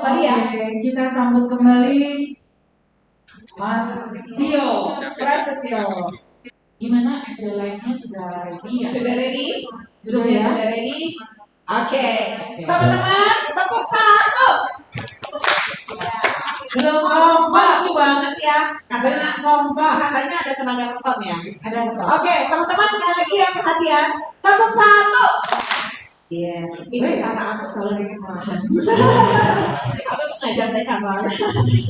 kembali ya. Kita sambut kembali Mas Tio. Gimana deadline-nya sudah ready ya? Sudah ready? Sudah ya? Sudah ready? Oke. Teman-teman, tepuk satu. Belum kompak Lucu banget ya. Katanya kompak. Katanya ada tenaga ngeton ya. Ada apa? Oke, teman-teman sekali lagi ya perhatian. Tepuk satu. Iya, ini cara aku kalau di sekolahan. Aku tuh ngajar TK soalnya,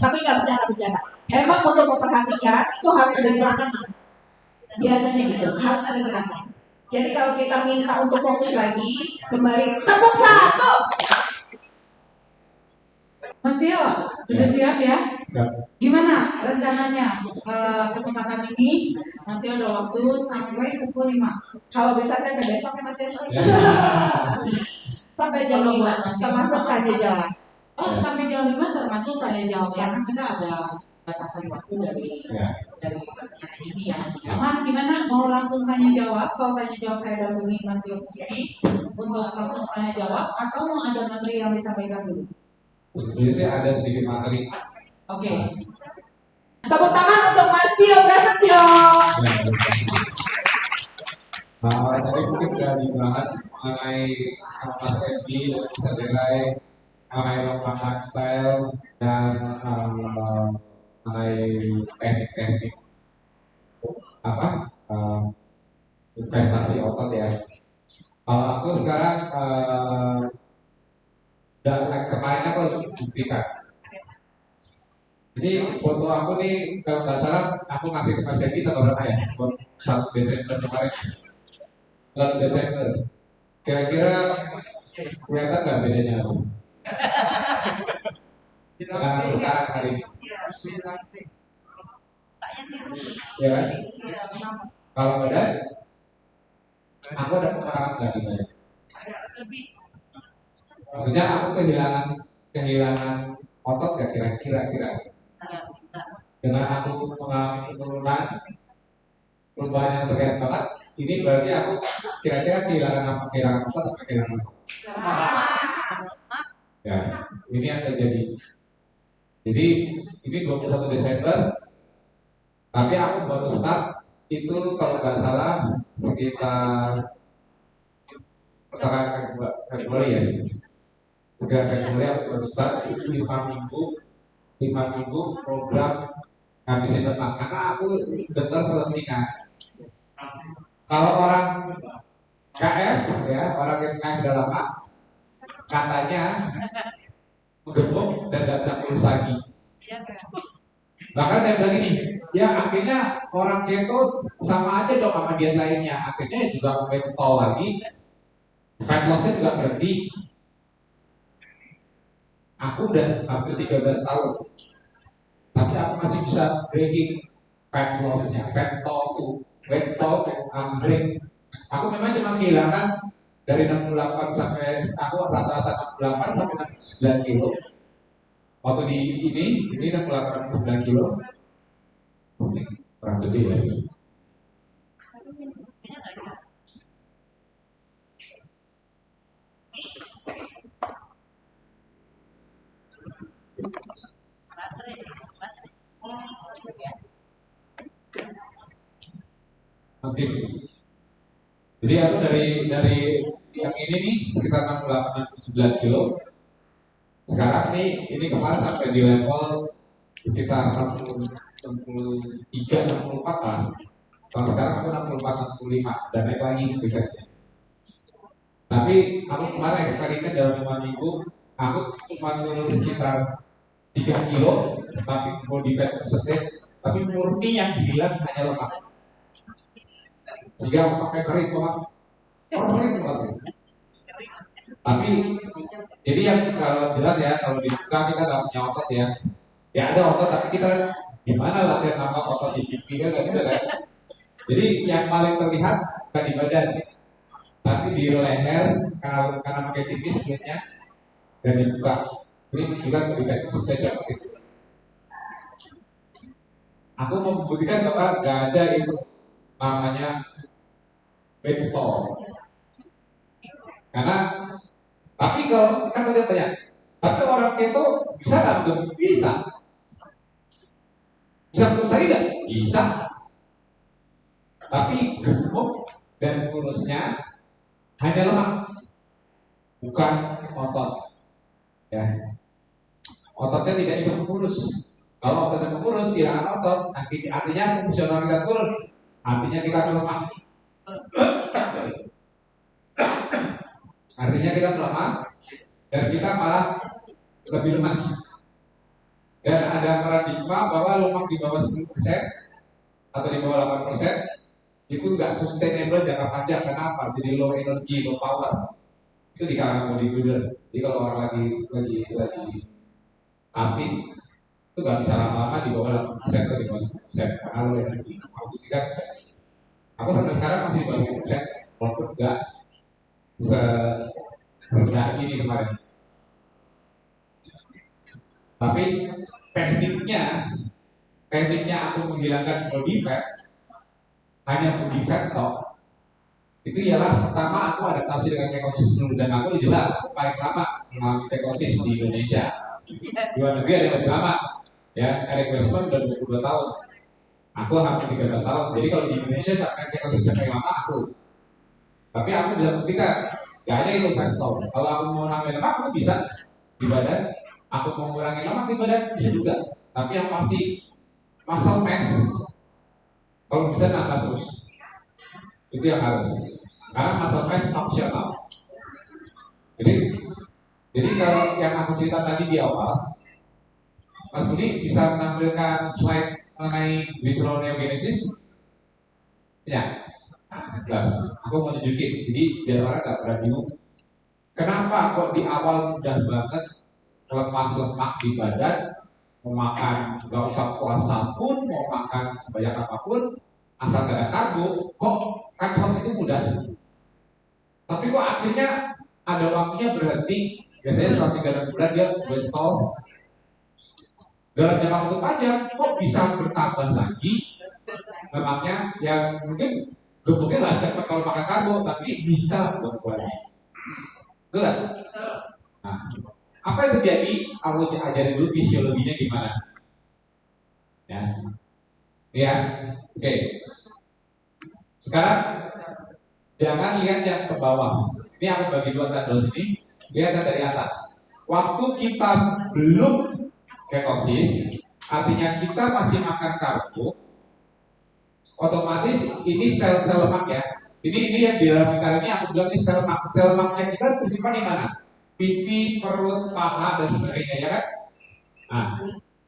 tapi nggak bercanda-bercanda. Emang untuk memperhatikan itu harus ada gerakan mas. Biasanya gitu, harus ada gerakan. Jadi kalau kita minta untuk fokus lagi, kembali tepuk satu. Mas Tio, sudah siap ya? Gimana rencananya kesempatan ini? Nanti ada waktu sampai pukul 5. Kalau bisa saya ke besok ya mas ya. Sampai jam 5, termasuk tanya jawab. Oh, sampai jam 5 termasuk tanya jawab, karena kita ada batasan waktu dari ini ya. Mas, gimana? Mau langsung tanya jawab? Kalau tanya jawab saya dampingi Mas Tio ke sini untuk langsung tanya jawab, atau mau ada materi yang disampaikan dulu? Sebetulnya sih ada sedikit materi. Oke. Tepuk tangan untuk Mas Tio Prasetyo. Tadi mungkin sudah dibahas mengenai Mas Ebi dan Mas Adelai, mengenai lapangan style dan mengenai teknik-teknik investasi otot ya. Kalau aku sekarang dan kemarin aku harus buktikan. Jadi foto aku nih kalau nggak salah aku ngasih ke Mas Ebi tanggal berapa ya? 1 Desember kemarin. 1 Desember. Kira-kira kelihatan nggak bedanya aku? Nah, sekarang hari ini. Ya kan? Kalau badan, aku ada pengurangan nggak di badan? Maksudnya aku kehilangan otot nggak kira-kira? Dengan aku mengalami penurunan perubahan yang terlihat banget, ini berarti aku kira-kira kehilangan otot atau kehilangan otot? Ya, ini yang terjadi. Jadi ini 21 Desember, tapi aku baru start itu kalau nggak salah sekitar pertengahan Februari ya. Sekitar Februari aku baru start itu 5 minggu program ngabisin lemak karena aku betul selalu ingat kalau orang KF ya orang yang KF udah lama katanya gemuk dan gak bisa kurus lagi. Bahkan dia bilang gini, ya akhirnya orang keto sama aja dong sama diet lainnya, akhirnya juga weight stall lagi, fat lossnya juga berhenti. Aku udah hampir 13 tahun, tapi aku masih bisa breaking fat loss-nya, fat stall tuh, weight stall, break. Aku memang cuma kehilangan dari 68 sampai aku rata-rata 68 sampai 69 kilo. Waktu di ini 68 69 kilo. Ini kurang gede ya. Nanti. Jadi aku dari yang ini nih sekitar 68 69 kilo. Sekarang nih ini kemarin sampai di level sekitar 63 64 lah. Kalau sekarang aku 64 65 dan naik lagi beratnya. Tapi aku kemarin eksperimen dalam 5 minggu aku cuma turun sekitar 3 kilo tapi body fat percentage tapi murni yang hilang hanya lemak. Sehingga aku sampai kering banget. Kering banget. Tapi jadi yang kalau jelas ya kalau dibuka kita nggak punya otot ya. Ya ada otot tapi kita gimana latihan nambah otot di pipi kan nggak bisa kan. Jadi yang paling terlihat bukan di badan, tapi di leher karena pakai tipis kulitnya dan dibuka. Ini menunjukkan berikan spesial gitu. Aku mau membuktikan bahwa nggak ada itu namanya weight stall. Karena tapi kalau kan tadi tanya, Tapi orang keto bisa nggak gemuk? Bisa. Bisa kurus lagi nggak? Bisa. Tapi gemuk dan kurusnya hanya lemak, bukan otot. Ya, ototnya tidak ikut kurus. Kalau ototnya kurus, kehilangan otot, artinya fungsional kita turun, artinya kita melemah. Artinya kita melemah dan kita malah lebih lemas. Dan ada paradigma bahwa lemak di bawah 10% atau di bawah 8% itu nggak sustainable jangka panjang. Kenapa? Jadi low energy, low power. Itu di kalangan bodybuilder. Jadi kalau orang lagi cutting itu nggak bisa lama-lama di bawah 8% atau di bawah 10% karena low energy. Aku sampai sekarang masih di bawah 10%, walaupun nggak serendah ini kemarin. Tapi tekniknya aku menghilangkan body fat, hanya body fat toh. Itu ialah pertama aku adaptasi dengan ketosis dulu, dan aku jelas aku paling lama mengalami ketosis di Indonesia. Di luar negeri ada yang lebih lama, ya. Eric Westman udah 22 tahun, aku hampir 13 tahun. Jadi kalau di Indonesia sampai ketosis yang paling lama aku. Tapi aku bisa buktikan, gak ada itu fast stop. Kalau aku mau nambah lemak, aku bisa di badan. Aku mau mengurangi lemak di badan, bisa juga. Tapi yang pasti muscle mass kalau bisa nambah terus. Itu yang harus. Karena muscle mass optional. Jadi kalau yang aku cerita tadi di awal, Mas Budi bisa menampilkan slide mengenai visceral neogenesis? Ya. Nah, aku mau tunjukin. Jadi biar orang nggak pernah bingung. Kenapa kok di awal mudah banget lepas lemak di badan, mau makan nggak usah puasa pun, mau makan sebanyak apapun, asal ada karbo, kok ketos itu mudah. Tapi kok akhirnya ada waktunya berhenti. Biasanya setelah 3 bulan dia stop. Dalam jangka waktu panjang, kok bisa bertambah lagi lemaknya yang mungkin gemuknya nggak setiap kalau makan karbo, tapi bisa buat lagi. Betul? Nah, apa yang terjadi? Aku ajarin dulu fisiologinya gimana. Ya, oke. Sekarang jangan lihat yang ke bawah. Ini aku bagi dua tanda sini. Lihat yang dari atas. Waktu kita belum ketosis, artinya kita masih makan karbo, otomatis ini sel-sel lemak ya. Ini yang di dalam lingkaran ini aku bilang ini sel lemak. Sel lemaknya kita tersimpan di mana? Pipi, perut, paha, dan sebagainya ya kan? Nah,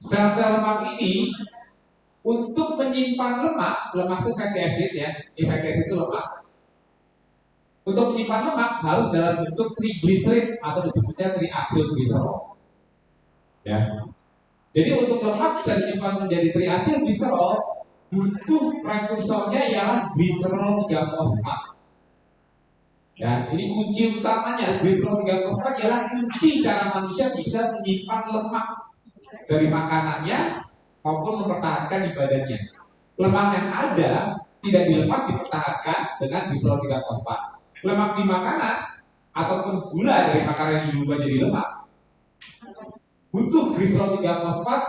sel-sel lemak ini untuk menyimpan lemak itu fatty acid ya. Fatty acid itu lemak. Untuk menyimpan lemak harus dalam bentuk triglycerid atau disebutnya triacylglycerol. Ya. Jadi untuk lemak bisa disimpan menjadi triacylglycerol, butuh prekursornya ialah glycerol 3-fosfat. Ya, ini kunci utamanya. Glycerol 3-fosfat ialah kunci cara manusia bisa menyimpan lemak dari makanannya maupun mempertahankan di badannya. Lemak yang ada tidak dilepas dipertahankan dengan glycerol 3-fosfat. Lemak di makanan ataupun gula dari makanan yang diubah jadi lemak butuh glycerol 3-fosfat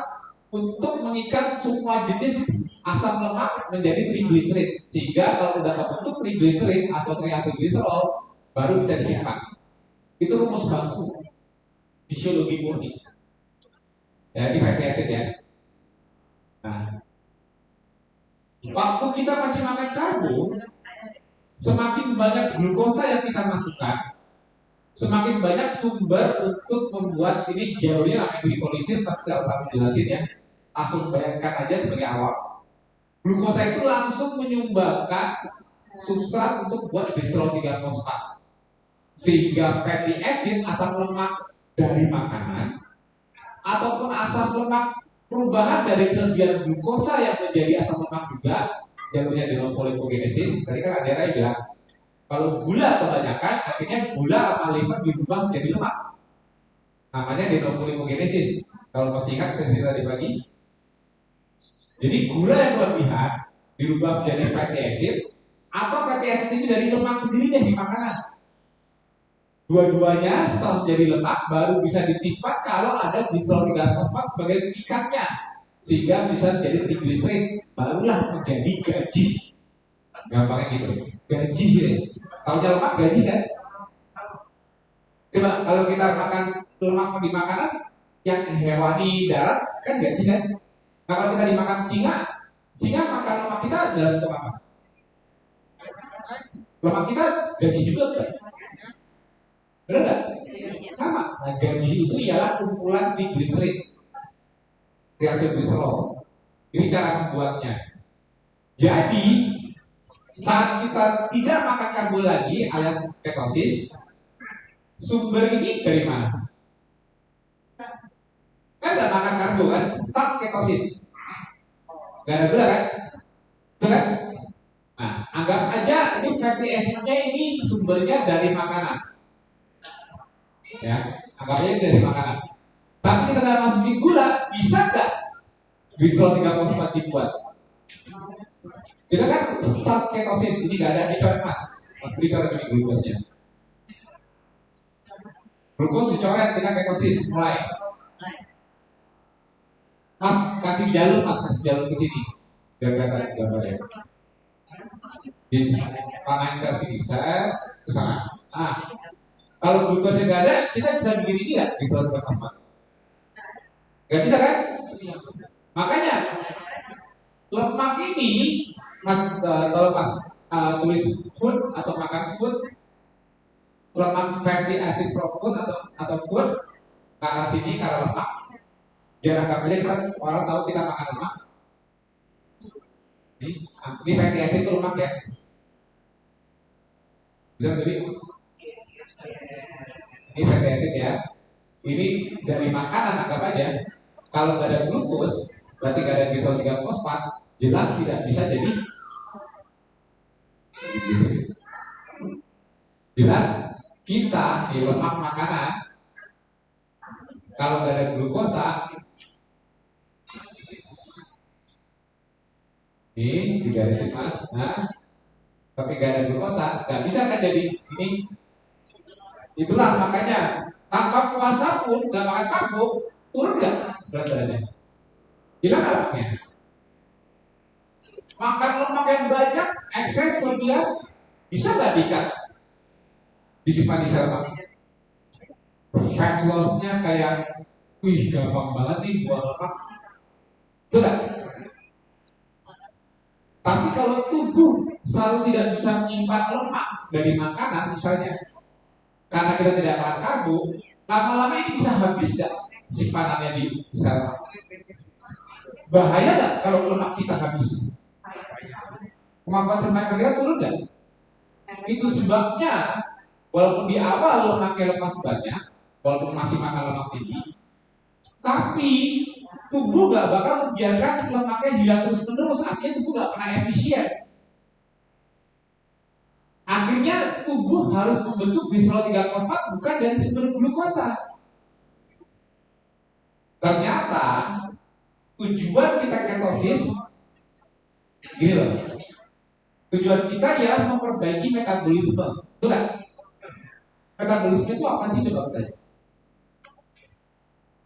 untuk mengikat semua jenis asam lemak menjadi triglycerid, sehingga kalau sudah terbentuk triglycerid atau triacylglycerol baru bisa disimpan. Itu rumus baku fisiologi murni. Ya, ini fatty acid ya. Nah, waktu kita masih makan karbo, semakin banyak glukosa yang kita masukkan, semakin banyak sumber untuk membuat ini jalurnya namanya glikolisis, tapi tidak usah menjelasin ya. Langsung bayangkan aja sebagai awal. Glukosa itu langsung menyumbangkan substrat untuk buat glycerol 3-fosfat. Sehingga fatty acid, asam lemak dari makanan, ataupun asam lemak perubahan dari kelebihan glukosa yang menjadi asam lemak juga, jalurnya denofolipogenesis. Tadi kan ada yang bilang, kalau gula kebanyakan, akhirnya gula sama liver dirubah menjadi lemak. Namanya denofolipogenesis. Kalau masih ingat sesi tadi pagi. Jadi gula yang kelebihan dirubah menjadi fatty acid, atau fatty acid itu dari lemak sendiri yang di makanan. Dua-duanya setelah menjadi lemak baru bisa disimpan kalau ada glycerol 3 fosfat sebagai pengikatnya, sehingga bisa menjadi triglycerid, barulah menjadi gaji. Gampangnya gitu, gaji ya. Tahunya lemak gaji kan? Coba kalau kita makan lemak di makanan yang hewani darat kan gaji kan? Nah, kalau kita dimakan singa, singa makan lemak kita dalam bentuk apa? Lemak kita gaji juga kan? Benar nggak? Sama. Nah, gaji itu ialah kumpulan triglycerid, reaksi glycerol. Ini cara membuatnya. Jadi saat kita tidak makan karbo lagi alias ketosis, sumber ini dari mana? Kan nggak makan karbo kan? Start ketosis. Gak ada gula kan? Betul kan? Nah, anggap aja ini fatty acidnya ini sumbernya dari makanan. Ya, anggap aja ini dari makanan. Tapi kita nggak masukin gula, bisa nggak glycerol 3 fosfat dibuat? Kita kan start ketosis, ini nggak ada dicoret mas dicoret ini glukosnya. Glukos dicoret, kita ketosis mulai. Mas kasih jalur ke sini biar kelihatan gambarnya. Di panah ke sini, saya ke sana. Nah, kalau glukosnya nggak ada, kita bisa bikin ini nggak di suatu fosfat? Nggak bisa kan? Makanya lemak ini, mas kalau pas tulis food atau makan food, lemak fatty acid from food atau food ke arah sini ke arah lemak. Biar anggap aja kita orang tahu kita makan lemak. Ini fatty acid itu lemak ya. Bisa jadi ini fatty acid ya. Ini dari makanan anggap aja. Kalau nggak ada glukos, berarti nggak ada glycerol 3 fosfat, jelas tidak bisa jadi jelas kita di lemak makanan kalau nggak ada glukosa ini digarisin mas, nah tapi nggak ada glukosa nggak bisa kan jadi ini. Itulah makanya tanpa puasa pun nggak makan karbo turun nggak berat badannya, hilang lemaknya. Makan lemak yang banyak ekses kemudian bisa nggak diikat disimpan di sel lemak? Fat loss-nya kayak wih gampang banget nih buang lemak, betul nggak? Tapi kalau tubuh selalu tidak bisa menyimpan lemak dari makanan misalnya, karena kita tidak makan karbo, lama-lama ini bisa habis nggak simpanannya di sel lemak? Bahaya nggak kalau lemak kita habis? Kemampuan survival kita turun nggak? Itu sebabnya walaupun di awal lemaknya lepas banyak, walaupun masih makan lemak tinggi, tapi tubuh nggak bakal membiarkan lemaknya hilang terus-menerus. Artinya tubuh nggak pernah efisien. Akhirnya tubuh harus membentuk glycerol 3 fosfat bukan dari sumber glukosa. Ternyata tujuan kita ketosis gini loh. Tujuan kita ya memperbaiki metabolisme, betul nggak? Metabolisme itu apa sih coba tanya?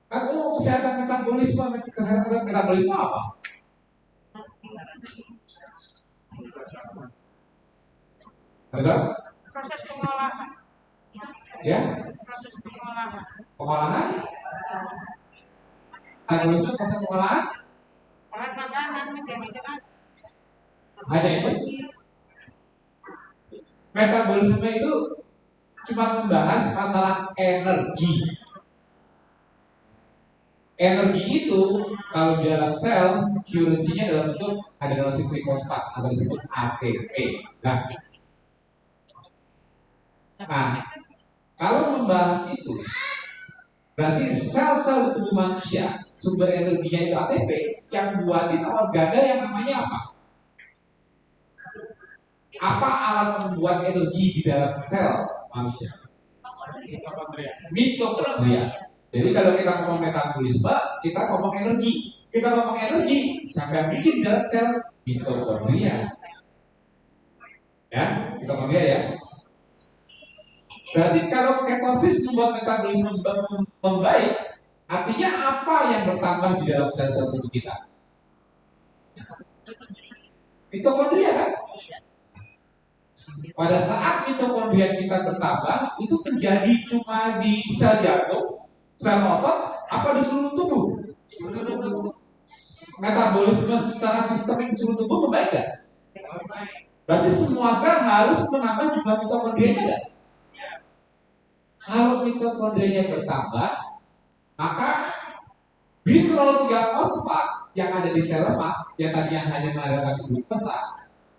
Kamu kesehatan metabolisme, kesehatan metabolisme apa? Betul? Proses pengolahan. Ya? Proses pengolahan. Pengolahan? Metabolisme proses pengolahan? Olah makanan menjadi jelas. Hanya itu. Metabolisme itu cuma membahas masalah energi. Energi itu kalau di dalam sel currency-nya dalam bentuk adenosine fosfat atau disebut ATP. Nah, kalau membahas itu berarti sel-sel di tubuh manusia sumber energinya itu ATP, yang buatin organel yang namanya apa? Apa alat membuat energi di dalam sel manusia? Mitokondria. Jadi kalau kita ngomong metabolisme, kita ngomong energi. Kita ngomong energi, siapa yang bikin di dalam sel? Mitokondria. Ya, mitokondria ya. Berarti kalau ketosis membuat metabolisme membaik, artinya apa yang bertambah di dalam sel-sel tubuh kita? Mitokondria kan? Pada saat mitokondria kita bertambah, itu terjadi cuma di sel jantung, sel otot, apa di seluruh tubuh? Metabolisme secara sistemik di seluruh tubuh membaik kan? Berarti semua sel harus menambah jumlah mitokondrianya kan? Kalau mitokondrianya bertambah, maka bisphenol 3 fosfat yang ada di sel lemak yang tadinya hanya mengandalkan glukosa,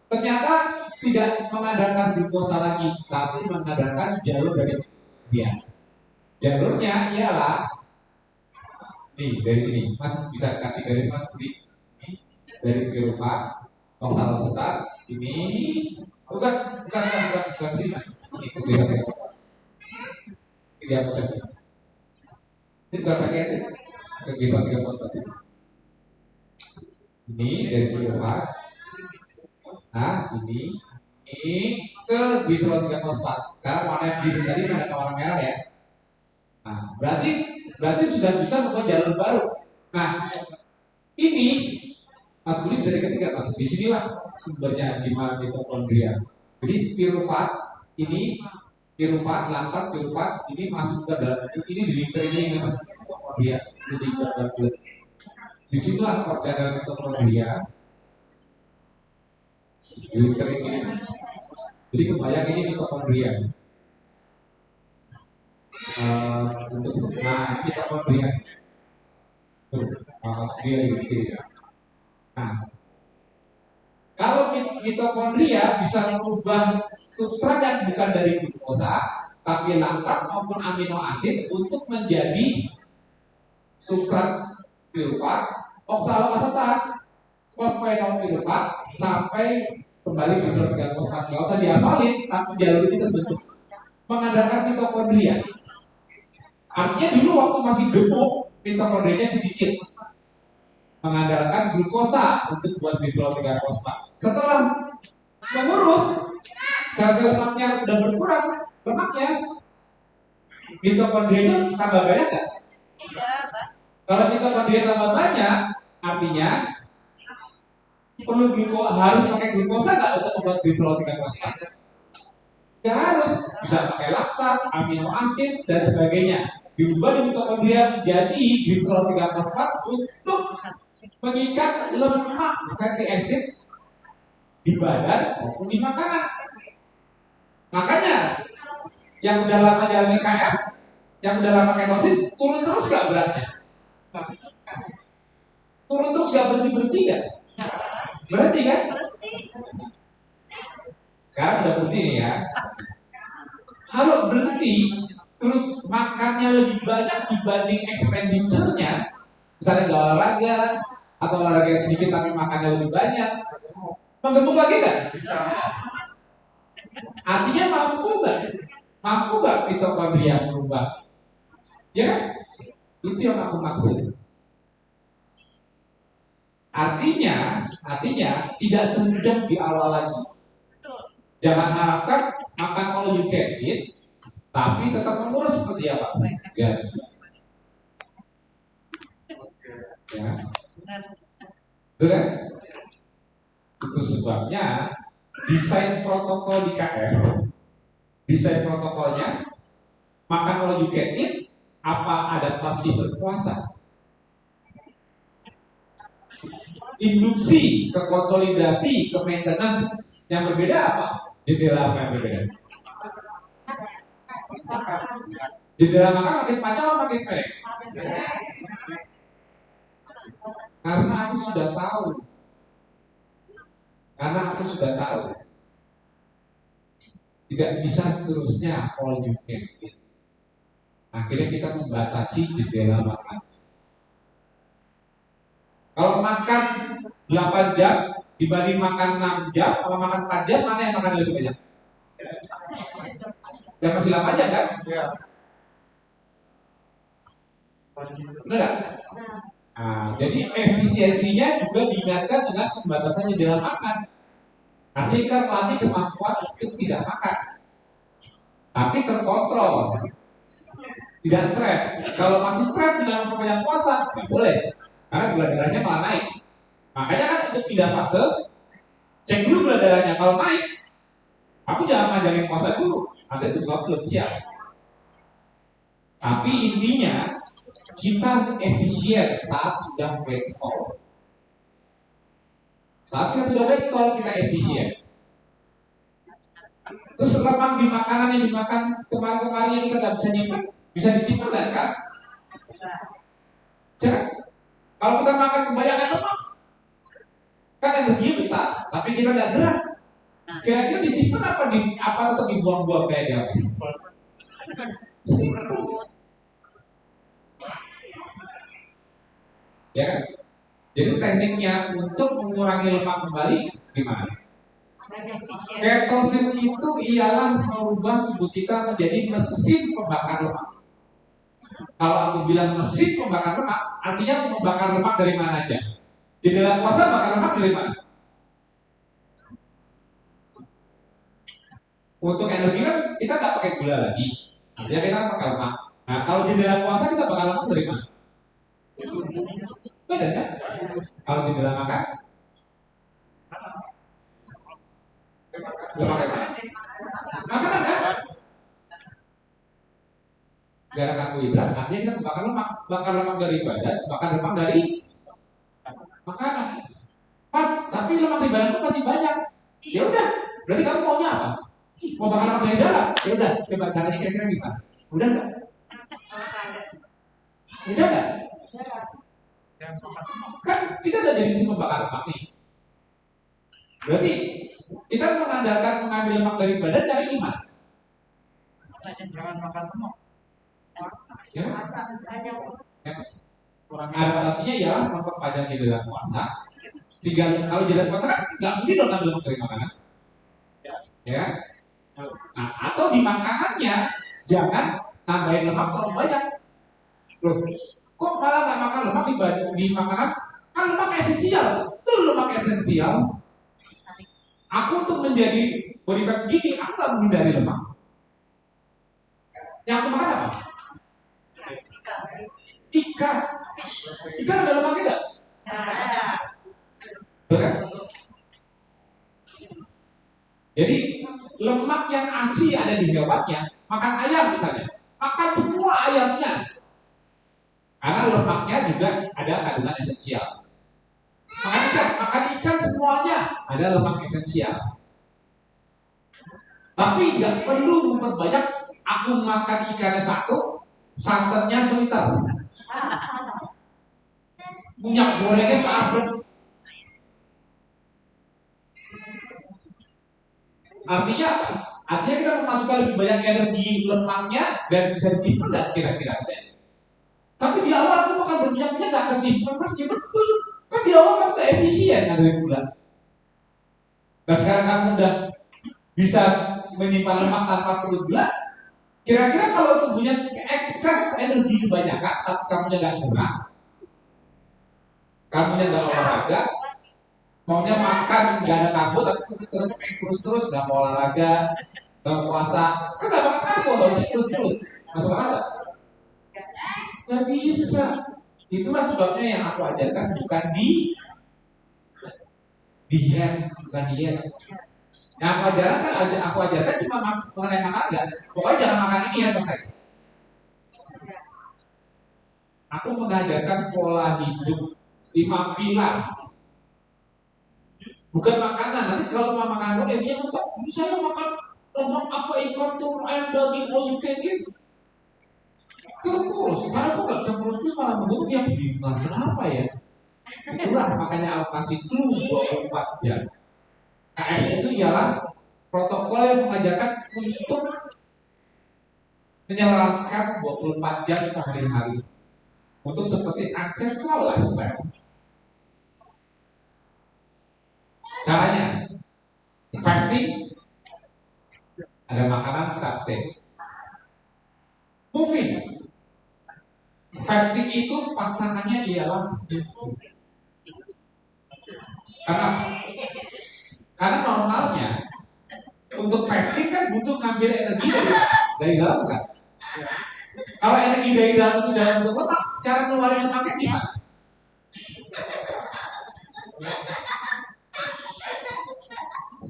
ternyata tidak mengandalkan glukosa lagi, tapi mengandalkan jalur dari dia. Jalurnya ialah nih dari sini, Mas bisa kasih garis Mas Budi, dari pirufat, oksalosetat, ini bukan sini Mas, ini kebiasaan ini apa saja? Ini bukan pakai asid, kebiasaan 3 fosfat sini. Ini dari pirufat. Nah, ini ke bisphenol 3 fosfat. Sekarang warna yang biru tadi ada warna merah ya. Nah, berarti sudah bisa membuat jalur baru. Nah, ini Mas Budi bisa diketik Mas. Di sinilah sumbernya di mana mitokondria. Jadi pirufat ini lantak pirufat ini masuk ke dalam ini di lingkar ini masuk ke mitokondria. Di sinilah organel mitokondria. Lingkar ini. Jadi kebayang ini mitokondria. Nah, mitokondria. Mitokondria itu. Nah, kalau mitokondria bisa mengubah substrat yang bukan dari glukosa, tapi lantak maupun amino asid untuk menjadi substrat pirufat, oksaloasetat, fosfoenol pirufat sampai kembali ke bisphenol 3 fosfat. Nggak usah dihafalin, tapi jalur ini terbentuk mengandalkan mitokondria. Artinya dulu waktu masih gemuk, mitokondrianya sedikit, mengandalkan glukosa untuk buat bisphenol 3 fosfat. Setelah mengurus, sel-sel lemaknya udah berkurang, lemaknya, mitokondrianya tambah banyak nggak? Tidak, Pak. Kalau mitokondria tambah banyak, artinya perlu harus pakai glukosa nggak untuk membuat bisphenol 3 fosfat? Nggak harus, bisa pakai laksat, amino asid dan sebagainya. Diubah di mitokondria menjadi bisphenol 3 fosfat untuk mengikat lemak fatty acid di badan maupun di makanan. Makanya yang udah lama jalan KF, yang udah lama ketosis, turun terus gak beratnya? Turun terus gak berhenti gak? Berhenti kan? Sekarang udah berhenti nih ya. Kalau berhenti, terus makannya lebih banyak dibanding expenditure-nya, misalnya gak olahraga, atau olahraga sedikit tapi makannya lebih banyak, menggemuk lagi gak? Artinya mampu gak mitokondria berubah? Ya, itu yang aku maksud. Artinya tidak semudah di awal lagi. Jangan harapkan makan all you can eat, tapi tetap mengurus seperti apa? Ya, bisa. Ya. Betul kan? Itu sebabnya desain protokol di KF, desain protokolnya makan all you can eat, apa adaptasi berpuasa? Induksi ke konsolidasi ke maintenance yang berbeda apa? Jendela apa yang berbeda? Jendela makan makin panjang atau makin pendek? Karena aku sudah tahu. Tidak bisa seterusnya all you can eat. Akhirnya kita membatasi jendela makan. Kalau makan 8 jam dibanding makan 6 jam, kalau makan 4 jam, mana yang makan lebih banyak? Yang masih 8 jam kan? Iya. Benar nggak? Nah, jadi efisiensinya juga diingatkan dengan pembatasan jendela makan. Artinya kita melatih kemampuan untuk tidak makan. tapi terkontrol, tidak stres. Kalau masih stres dengan memperpanjang puasa, nggak boleh, karena gula darahnya malah naik. Makanya kan untuk pindah fase, cek dulu gula darahnya. Kalau naik, aku jangan ngajakin puasa dulu, nanti juga belum siap. Tapi intinya kita efisien saat sudah weight stall. Saat kita sudah weight stall, kita efisien. Terus lemak di makanan yang dimakan kemarin-kemarin yang kita nggak bisa nyimpan, bisa disimpan nggak sekarang? Jangan. Kalau kita makan kebanyakan lemak, kan energinya besar, tapi kita nggak gerak. Kira-kira disimpan apa tetap dibuang-buang kayak dia? Ya kan? Jadi tekniknya untuk mengurangi lemak kembali gimana? Ketosis itu ialah merubah tubuh kita menjadi mesin pembakar lemak. Kalau aku bilang mesin pembakar lemak, artinya membakar lemak dari mana aja. Di dalam puasa bakar lemak dari mana? Untuk energi kan kita nggak pakai gula lagi, artinya kita bakar lemak. Nah kalau di dalam puasa kita bakar lemak dari mana? Beda kan? Kalau di dalam makan, lemak dari mana? Makanan kan? Gak ada karbohidrat, artinya kita bakar lemak. Bakar lemak dari badan, bakar lemak dari makanan. Pas, tapi lemak di badan itu masih banyak. Ya udah, berarti kamu maunya apa? Mau bakar lemak dari dalam? Ya udah, coba caranya kira-kira gimana? Udah nggak? Udah nggak? Kan kita udah jadi mesin pembakar lemak nih. Berarti kita mengandalkan mengambil lemak dari badan, cari gimana? Jangan makan lemak. Ya. Adaptasinya ya memperpanjang jeda puasa. Kalau jeda puasa kan nggak mungkin dong ambil lemak dari makanan, ya. Nah, atau di makanannya jangan tambahin lemak terlalu banyak. Loh, kok malah nggak makan lemak di makanan? Kan lemak esensial, itu lemak esensial. Aku untuk menjadi body fat segini, aku nggak menghindari lemak. Yang aku makan apa? Ikan. Ikan ada lemaknya nggak? Benar? Jadi lemak yang asli ada di hewannya. Makan ayam misalnya, makan semua ayamnya, karena lemaknya juga ada kandungan esensial. Makan ikan semuanya ada lemak esensial. Tapi nggak perlu memperbanyak. Aku makan ikannya satu, santannya seliter. Minyak gorengnya seafrek. Artinya apa? Artinya kita memasukkan lebih banyak energi lemaknya dan bisa disimpan nggak kira-kira? Tapi di awal aku makan berminyak-minyak nggak kesimpan, mas ya betul. Kan di awal kamu tak efisien ngambil gula. Nah sekarang kamu udah bisa menyimpan lemak tanpa perlu gula. Kira-kira kalau tubuhnya ekses energi kebanyakan, tapi kamunya nggak gerak, kamunya nggak olahraga, maunya makan nggak ada karbo, tapi terus pengen terus nggak mau olahraga, nggak puasa, kan nggak makan karbo, harusnya terus masuk akal? Nggak bisa. Itulah sebabnya yang aku ajarkan bukan diet, bukan diet. Yang aku ajarkan cuma mengenai makan enggak. Pokoknya jangan makan ini ya, selesai. Aku mengajarkan pola hidup 5 pilar. Bukan makanan. Nanti kalau cuma makanan doang, dia mentok. Saya makan lemak apa, ikan, telur, ayam, daging, all you can eat. Kurus. Karena aku nggak bisa kurus malah menurut dia bingung. Kenapa ya? Itulah makanya aku kasih clue 24 jam. KF itu ialah protokol yang mengajarkan untuk menyelaraskan 24 jam sehari-hari untuk seperti ancestral lifestyle. Caranya fasting, ada makanan kita abstain. Moving, fasting itu pasangannya ialah moving. Karena normalnya untuk fasting kan butuh ngambil energi dari dalam kan. Kalau energi dari dalam itu dalam bentuk lemak, cara keluarin lemaknya gimana?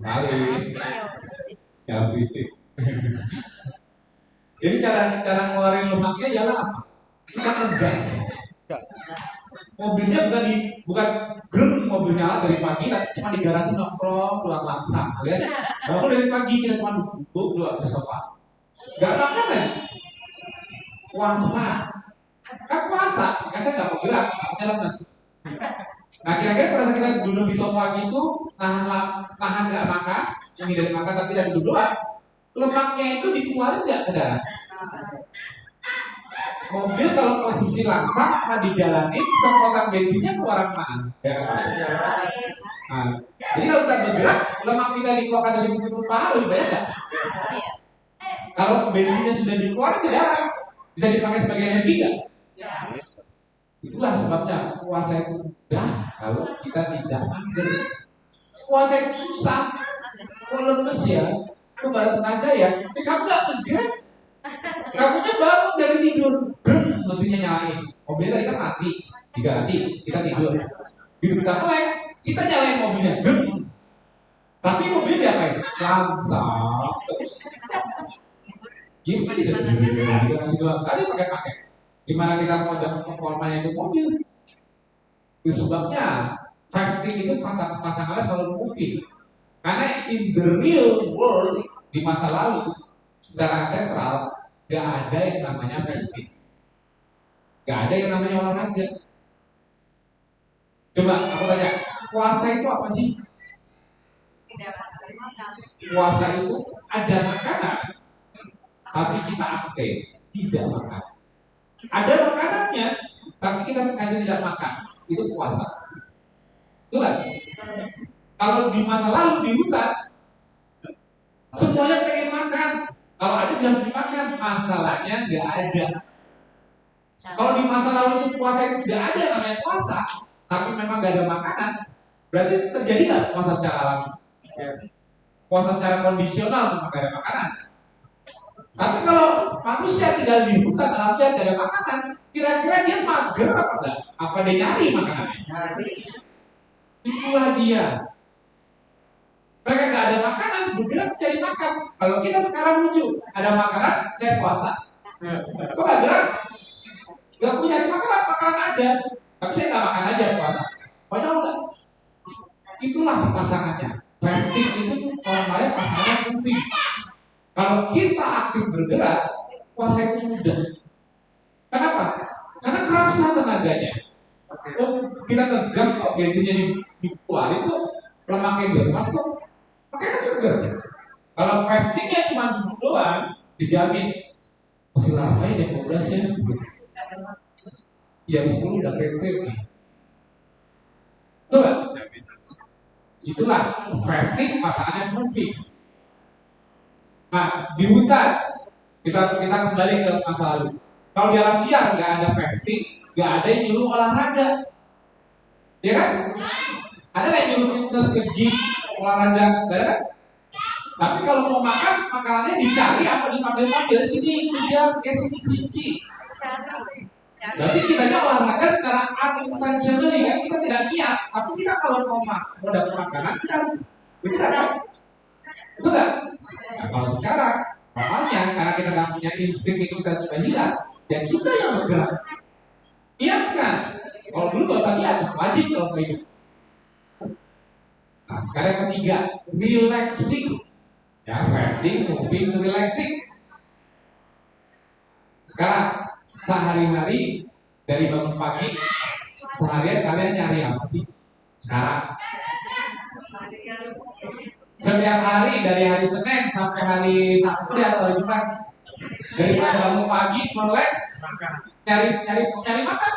Saling, ya berisik. Jadi cara ngeluarin lemaknya ialah apa? Kita ngegas. Mobilnya bukan gerem mobilnya dari pagi cuma di garasi nongkrong pulang langsung, ya. Bangun dari pagi kita cuma duduk di sofa, nggak makan kan? Puasa, kan puasa, makanya saya nggak mau gerak, takutnya lemes. Nah kira-kira pada saat kita duduk di sofa gitu, nahan nggak makan, menghindari makan tapi tidak duduk doang, lemaknya itu dikeluarin nggak ke darah? Mobil kalau posisi langsang dijalanin, semprotan bensinnya keluar mana? Ya kan? Nah, jadi kalau kita bergerak, lemak kita dikeluarkan dari pusat paha lebih banyak nggak? Kalau bensinnya sudah dikeluarkan ke darah, bisa dipakai sebagai energi nggak? Itulah sebabnya puasa itu mudah kalau kita tidak mager. Puasa itu susah, kalau lemes ya, lu nggak ada tenaga ya, kamu nggak tegas. Kamunya bangun dari tidur, mesinnya nyalain. Mobilnya tadi kan mati di garasi, kita tidur. Gitu kita melek, kita nyalain mobilnya, tapi mobilnya diapain? Langsung terus. Gimana bisa di garasi doang? Tadi pakai. Gimana kita mau dapat performanya itu mobil? Itu sebabnya fasting itu pasangannya selalu moving. Karena in the real world di masa lalu secara ancestral gak ada yang namanya fasting, gak ada yang namanya olahraga. Coba aku tanya, puasa itu apa sih? Puasa itu ada makanan, tapi kita abstain, tidak makan. Ada makanannya, tapi kita sengaja tidak makan. Itu puasa. Betul kan? Kalau di masa lalu di hutan, semuanya pengen makan. Kalau ada harus dimakan, masalahnya nggak ada. Kalau di masa lalu itu puasa itu nggak ada namanya puasa, tapi memang nggak ada makanan, berarti terjadi nggak puasa secara alami? Puasa secara kondisional memang nggak ada makanan. Tapi kalau manusia tinggal di hutan alam liar nggak ada makanan, kira-kira dia mager apa enggak? Apa dia nyari makanannya? Itulah dia. Mereka nggak ada makanan, bergerak cari makan. Kalau kita sekarang lucu, ada makanan, saya puasa. Kok nggak gerak? Nggak punya makanan ada, tapi saya nggak makan aja puasa. Padahal enggak. Itulah pasangannya. Fasting itu orang lain pasangannya moving. Kalau kita aktif bergerak, puasa itu mudah. Kenapa? Karena kerasa tenaganya. Kita tegas kok, bensinnya dikeluarin kok, lemaknya bebas kok. Makanya seger. Kalau fastingnya cuma duduk doang, dijamin masih lama ya jam 12 ya. Jam 10 udah krep-krep nih. Coba. Itulah fasting pasangannya moving. Nah, di hutan kita kembali ke masa lalu. Kalau di alam liar nggak ada fasting, nggak ada yang nyuruh olahraga, ya kan? Ada nggak yang nyuruh fitness ke gym, olahraga, nggak ada kan? Tapi kalau mau makan, makanannya dicari apa dipanggil-panggil sini kerja, kayak sini kelinci. Berarti kita olahraga secara unintentional kan, kita tidak niat. Tapi kita kalau mau dapat makanan, kita harus bergerak. Betul nggak? Nah, kalau sekarang, normalnya karena kita nggak punya insting itu kita sudah hilang, ya kita yang bergerak. Niat kan? Kalau dulu nggak usah niat, wajib kalau mau hidup. Nah, sekarang yang ketiga, relaxing. Ya, fasting, moving, relaxing. Sekarang sehari-hari dari bangun pagi, seharian kalian nyari apa sih? Sekarang setiap hari dari hari Senin sampai hari Sabtu atau hari Jumat, dari bangun pagi melek nyari makan,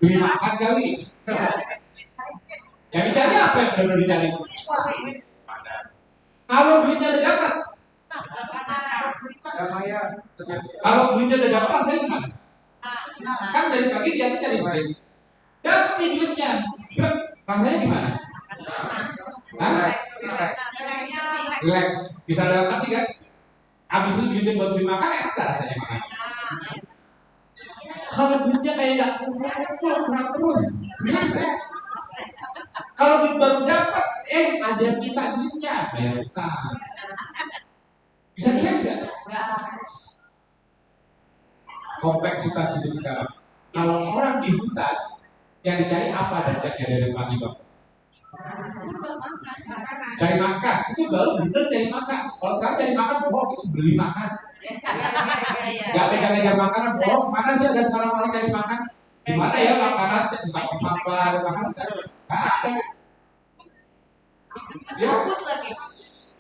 beli makan kali. Yang dicari apa yang benar-benar dicari? Kalau duitnya udah dapat, kalau duitnya udah dapat, saya gimana? Kan dari pagi dia cari duit, dapat duitnya, rasanya gimana? Nah, Relax. Bisa relaksasi kan? Habis itu duitnya buat beli makan, enak gak rasanya makan? Kalau duitnya kayak gak kumpul kurang terus, relax kan? Kalau duit baru dapat, ada yang minta duitnya, bayar utang. Bisa relax gak? Kompleksitas hidup sekarang. Kalau orang di hutan, yang dicari apa dasarnya dari pagi bang? Cari makan, itu baru bener cari makan. Kalau sekarang cari makan, itu beli makan. Gak pegang-pegang makanan, mana sih ada sekarang orang cari makan? Gimana ya makanan, tempat sampah, makanan ada.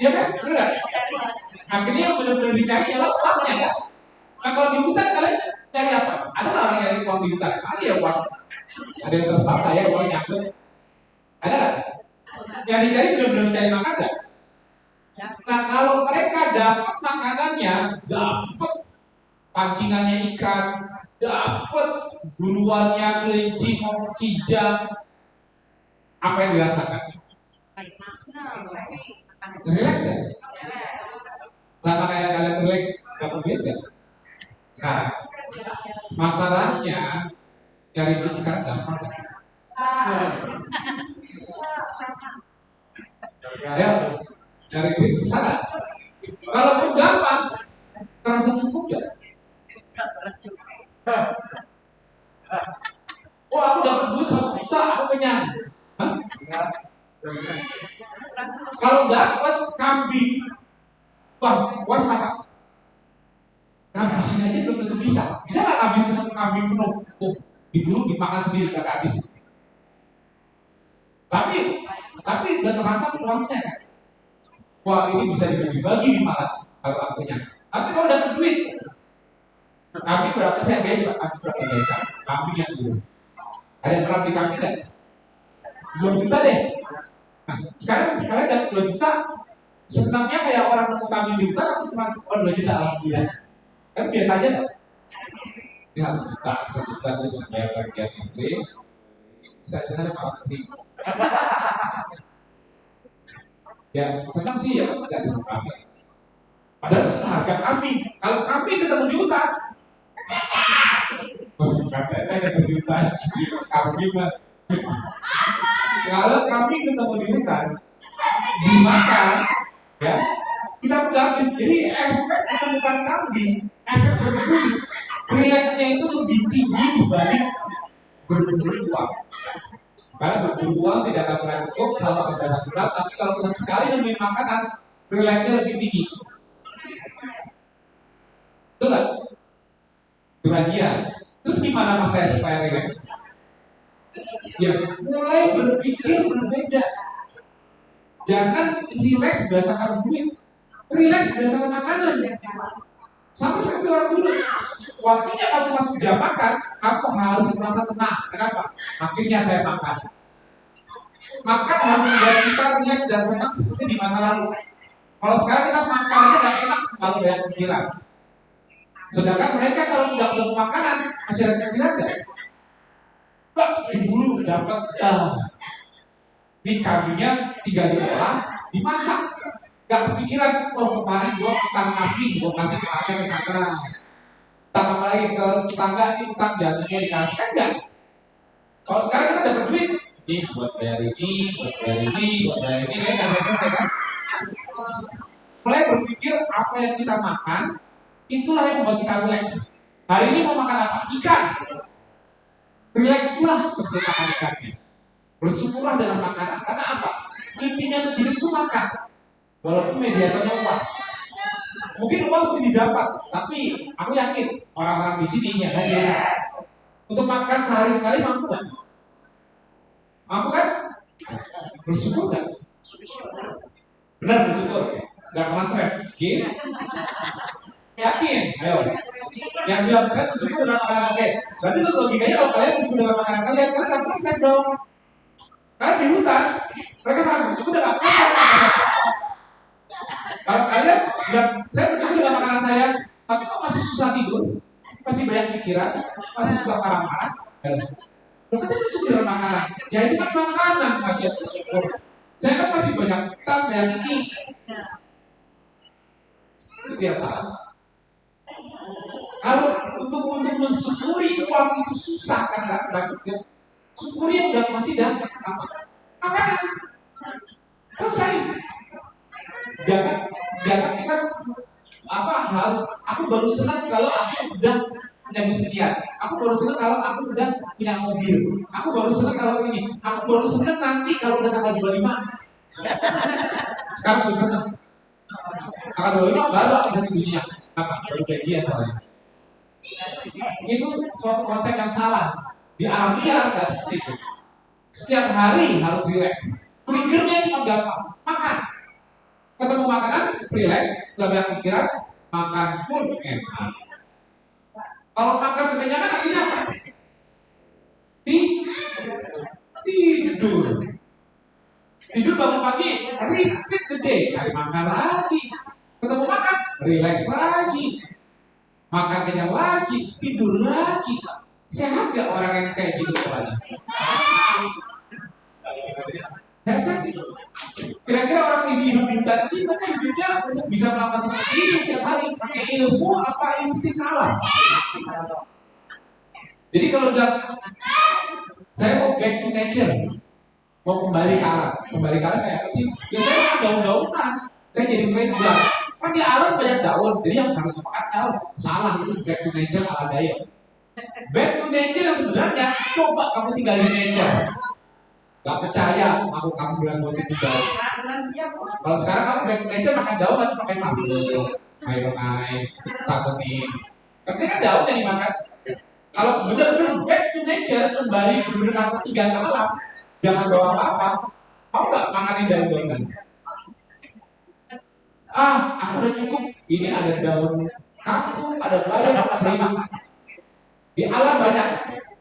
Ya kan, bener. Akhirnya yang benar-benar dicari adalah uangnya kan. Nah kalau di hutan kalian cari apa? Ada nggak orang cari uang di hutan? Ada ya uang. Ada yang terpaksa ya uang nyangkut. Ada nggak? Yang dicari benar-benar cari makan nggak? Nah kalau mereka dapat makanannya, dapat pancingannya ikan, dapat buruannya kelinci, kijang, apa yang dirasakan? Relax ya? Sama kayak kalian relax, dapat duit nggak? Sekarang masalahnya cari duit sekarang gampang. Ya, cari duit sana. Kalau pun gampang, terasa cukup gak? Oh aku dapat duit 1 juta, aku kenyang. Hah? Kalau dapat kambing, wah puas apa? Ngabisin aja belum tentu bisa. Bisa nggak ngabisin 1 kambing penuh? Diburu dimakan sendiri nggak habis. Tapi udah terasa puasnya kan? Wah ini bisa dibagi-bagi nih malah kalau aku kenyang. Tapi kalau dapat duit, kambing berapa sih harganya? Kambing berapa desa? Kambing yang dulu. Ada yang pernah beli kambing nggak? 2 juta deh. Nah, sekarang kalian dapat 2 juta, sebenarnya kayak orang nemu kambing di hutan, aku cuma 2 juta alhamdulillah. Kan biasa aja kan? Ya, tak sebutan itu bayar bagian istri. Saya malah sih. Ya, senang sih ya, tidak senang kambing. Padahal seharga kambing. Kalau kambing ketemu di hutan, saya ketemu di hutan, kambing mas. Kalau kambing ketemu di hutan, dimakan, ya kita udah habis. Jadi efek ketemukan kambing, efek berburu, rileksnya itu lebih tinggi dibanding berburu uang. Karena berburu uang tidak akan pernah cukup sama keberadaan berat, tapi kalau kita sekali nemuin makanan, rileksnya lebih tinggi. Betul nggak? Itulah dia. Terus gimana mas saya supaya rileks? Ya, mulai berpikir berbeda. Jangan rileks berdasarkan duit, rileks berdasarkan makanan. Sama seperti orang dulu. Waktunya kamu masuk jam makan, kamu harus merasa tenang. Kenapa? Akhirnya saya makan. Makan harus membuat kita rileks dan senang seperti di masa lalu. Kalau sekarang kita makannya nggak enak, kalau banyak pikiran. Sedangkan mereka kalau sudah ketemu makanan, masih ada pikiran nggak? Pak, diburu dapat di kambingnya 3 diolah, dimasak. Gak kepikiran, oh kemarin gua makan kambing, gua kasih makan ke sana. Tambah lagi ke tetangga, ini utang jantungnya dikasih kan enggak? Kalau sekarang kita dapat duit, ini buat bayar ini, buat bayar ini, buat bayar ini, kan? Mulai berpikir apa yang kita makan, itulah yang membuat kita relax. Hari ini mau makan apa? Ikan. Relaxlah seperti makan ikannya. Bersyukurlah dalam makanan. Karena apa? Intinya untuk hidup itu makan. Walaupun mediatornya uang. Mungkin uang sudah didapat, tapi aku yakin orang-orang di sini yang hadir untuk makan sehari sekali mampu nggak? Mampu kan? Bersyukur nggak? Benar bersyukur. Nggak pernah stres. Gini. Yakin? Ayo. Yang bilang saya bersyukur dengan makanan oke. Berarti itu logikanya kalau kalian bersyukur dengan makanan kalian nggak pernah stres dong. Karena di hutan mereka sangat bersyukur dengan makanan. Kalau kalian bilang saya bersyukur dengan makanan saya, tapi kok masih susah tidur, masih banyak pikiran, masih suka marah-marah. Berarti bersyukur dengan makanan. Ya itu kan makanan masih bersyukur. Saya kan masih banyak utang yang ini. Itu dia salah. Kalau untuk mensyukuri uang itu susah kan nggak pernah juga. Syukuri yang udah masih datang apa? Makanan. Selesai. Jangan kita harus. Aku baru senang kalau aku udah punya sekian. Aku baru senang kalau aku udah punya mobil. Aku baru senang kalau ini. Aku baru senang nanti kalau udah tanggal 25. Sekarang baru senang. Tanggal 25 baru aku bisa dunia. Apa? Baru gajian soalnya. Itu suatu konsep yang salah. Di alam liar nggak seperti itu. Setiap hari harus relax. Triggernya cuma gampang. Makan. Ketemu makanan, relax, nggak banyak pikiran, makan pun enak. Kalau makan kekenyangan akhirnya apa? Tidur. Tidur bangun pagi, repeat the day, cari makan lagi. Ketemu makan, relax lagi. Makan kenyang lagi, tidur lagi. Sehat gak orang yang kayak gitu lagi? Kira-kira orang yang hidup di hutan ini mereka hidupnya bisa melakukan seperti itu setiap hari pakai ilmu apa insting alam? Jadi kalau udah saya mau back to nature, mau kembali ke alam kayak apa sih? Biasanya kan daun-daunan, saya jadi playground. Kan di alam banyak daun, jadi yang harus makan daun. Salah itu back to nature ala daya. Back to nature yang sebenarnya coba kamu tinggal di nature. Gak percaya, kamu bilang buat itu daun. Kalau sekarang kamu back to nature makan daun tapi pakai sambal, mayonnaise, saponin. Tapi kan daun yang dimakan. Kalau benar-benar back to nature kembali benar-benar kamu tinggal ke alam, jangan bawa apa-apa. Mau nggak makanin daun-daunan? Aku udah cukup. Ini ada daun kangkung, ada bayam, saya hidup. Di alam banyak.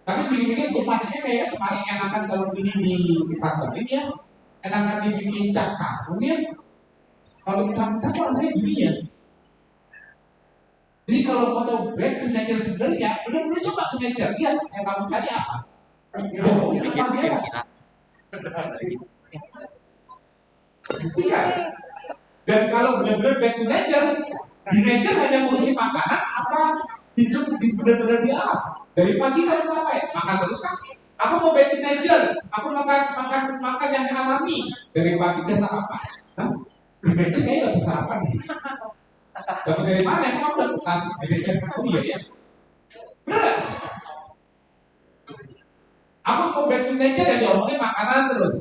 Tapi bikin-bikin masaknya kayak kemarin enakan kalau ini di sambal ini ya, enakan dibikin cak kangkung ya. Kalau kita kok rasanya gini ya. Jadi kalau mau tahu back to nature sebenarnya, benar-benar coba ke nature. Lihat yang kamu cari apa. Buktikan. Dan kalau benar-benar back to nature, di nature hanya ngurusin makanan apa hidup di benar-benar di alam. Dari pagi kamu ngapain? Makan terus kan? Aku mau back to nature. Aku makan yang alami. Dari pagi udah sarapan. Di nature kayaknya udah sarapan nih. Dapat dari mana? Emang aku udah kasih di nature? Oh iya ya. Benar nggak? Aku mau back to nature ya diomongin makanan terus.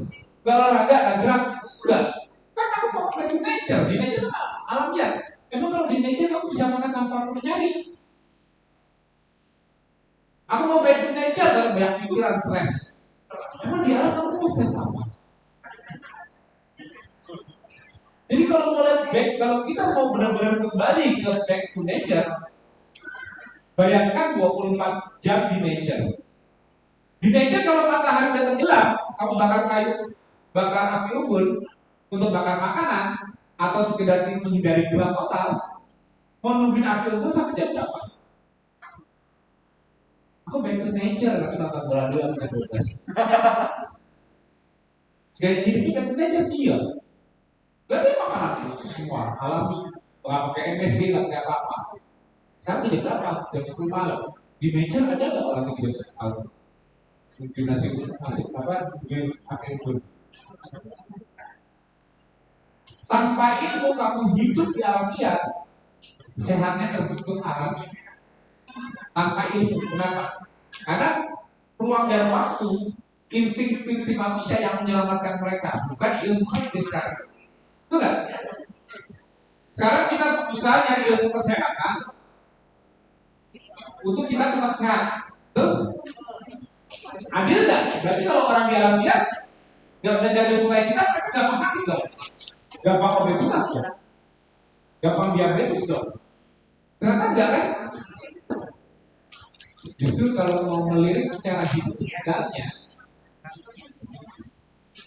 Gak olahraga, gak gerak, udah. Kan aku mau back to nature. Di nature kan alam liar. Emang kalau di nature kamu bisa makan tanpa perlu nyari. Aku mau back to nature dan banyak pikiran stres. Emang di alam kamu mau stres apa? Jadi kalau mau lihat back, kalau kita mau benar-benar kembali ke back to nature, bayangkan 24 jam di nature. Di nature kalau matahari udah tenggelam, kamu bakar kayu, bakar api unggun untuk bakar makanan atau sekedar menghindari gelap total, mau nungguin api unggun sampai jam berapa? Aku back to nature, tapi nonton bola dulu sampai jam 12. Gaya hidup itu back to nature dia. Gak ada makanan itu semua alami, nggak pakai MSG, nggak pakai apa-apa. Sekarang jam berapa? Jam 10 malam. Di nature ada nggak orang yang jam 10 malam? Di masih apa? Di akhir pun. Tanpa ilmu kamu hidup di alam liar, sehatnya terbentuk alami. Tanpa ilmu, kenapa? Karena ruang dan waktu, insting primitif manusia yang menyelamatkan mereka, bukan ilmu sains sekarang. Itu enggak? Sekarang kita berusaha nyari ilmu kesehatan untuk kita tetap sehat. Betul? Adil enggak? Berarti kalau orang di alam liar nggak bisa jadi ilmu kayak kita, mereka gampang sakit dong. Gampang obesitas dong. Gampang diabetes dong. Ternyata enggak kan? Justru kalau mau melirik secara hidup sebenarnya,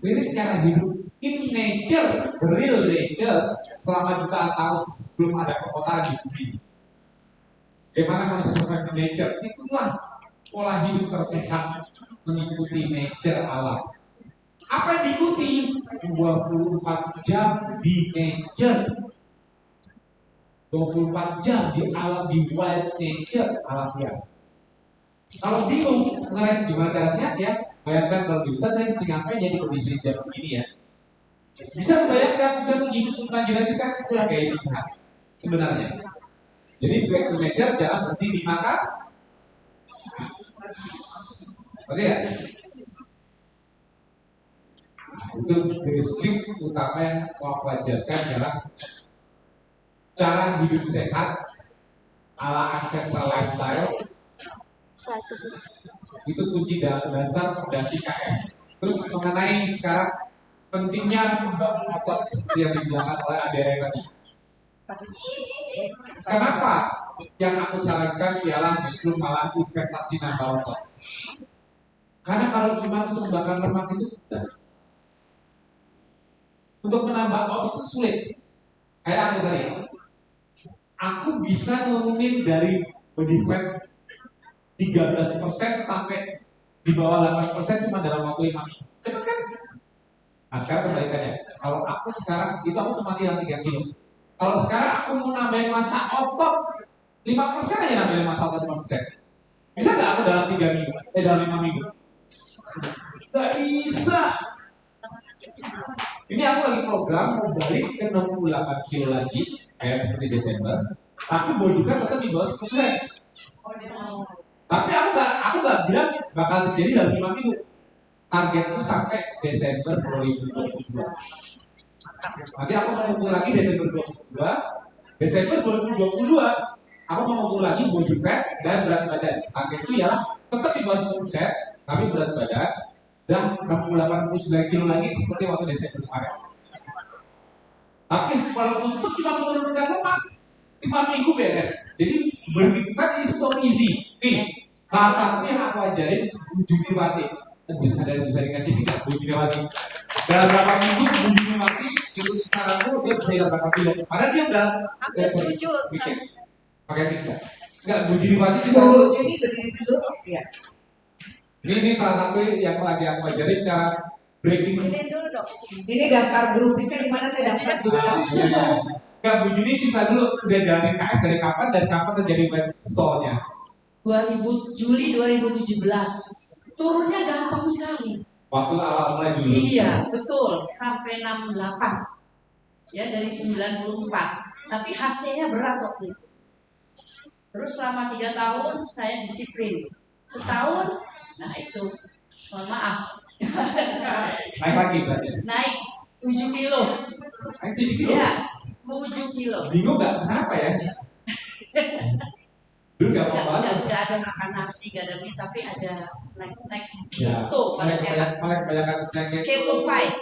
lirik secara hidup in nature, real nature, selama jutaan tahun belum ada perkotaan di bumi. Bagaimana kalau sesuai nature? Itulah pola hidup tersehat mengikuti nature alam. Apa yang diikuti? 24 jam di nature. 24 jam di alam, di wild nature alam liar. Kalau bingung ngeres gimana cara sehat ya, bayangkan kalau di hutan saya mesti ngapain ya di kondisi jam segini ya. Bisa membayangkan, bisa mengimajinasikan itulah gaya hidup sehat sebenarnya. Jadi back to nature jangan berhenti dimakan. Oke ya? Itu basic utama yang mau pelajarkan adalah cara hidup sehat ala ancestral lifestyle. Itu kunci dasar fondasi KM. Terus mengenai sekarang pentingnya membangun otot seperti yang dijelaskan oleh Adere tadi. Kenapa yang aku sarankan ialah justru malah investasi nambah otot? Karena kalau cuma untuk membakar lemak itu mudah. Untuk menambah otot itu sulit. Kayak aku tadi, aku bisa nurunin dari body fat 13% sampai di bawah 8% cuma dalam waktu 5 minggu. Cepat kan? Nah sekarang kebalikannya. Kalau aku sekarang, itu aku cuma hilang 3 kilo. Kalau sekarang aku mau nambahin massa otot 5% aja nambahin massa otot 5%. Bisa nggak aku dalam 3 minggu? Dalam 5 minggu? Nggak bisa. Ini aku lagi program mau balik ke 68 kilo lagi, kayak seperti Desember. Tapi body fat tetap di bawah 10%. Tapi aku nggak bilang bakal terjadi dalam 5 minggu. Targetku sampai Desember 2022. Nanti aku mau ngumpul lagi Desember 2022. Desember 2022 aku mau ngumpul lagi body fat dan berat badan. Targetku ya tetap di bawah 10%, tapi berat badan dan 68,9 kilo lagi seperti waktu Desember kemarin. Tapi kalau untuk cuma menurunkan lemak 5 minggu beres. Jadi burning fat is so easy. Nih, salah satu yang aku ajarin Bu Juliwati. Ada yang bisa dikasih kita Bu Juliwati. Dalam berapa minggu Bu Juliwati ikut saranku dia bisa hilang berapa kilo. Padahal dia udah bikin pakai pizza. Enggak, Bu Juliwati kita. Jadi berdiri dulu. Iya. Ini salah satu yang lagi aku ajarin cara breaking. Ini daftar grupnya di mana saya daftar dulu. Enggak, Bu Juni kita dulu udah jalanin KF dari kapan dan kapan terjadi web store-nya? Juli 2017. Turunnya gampang sekali. Waktu awal mulai Juli. Iya, betul. Sampai 68. Ya, dari 94. Tapi hasilnya berat waktu itu. Terus selama 3 tahun saya disiplin. Setahun, nah itu, mohon maaf. Naik lagi saja. Naik 7 kilo. Naik 7 kilo? Iya, 7 kilo. Bingung nggak kenapa ya? Dulu nggak apa-apa. Nggak ada makan nasi, nggak ada mie, tapi ada snack-snack Ya, gitu. malah kebanyakan snacknya. Keto fight.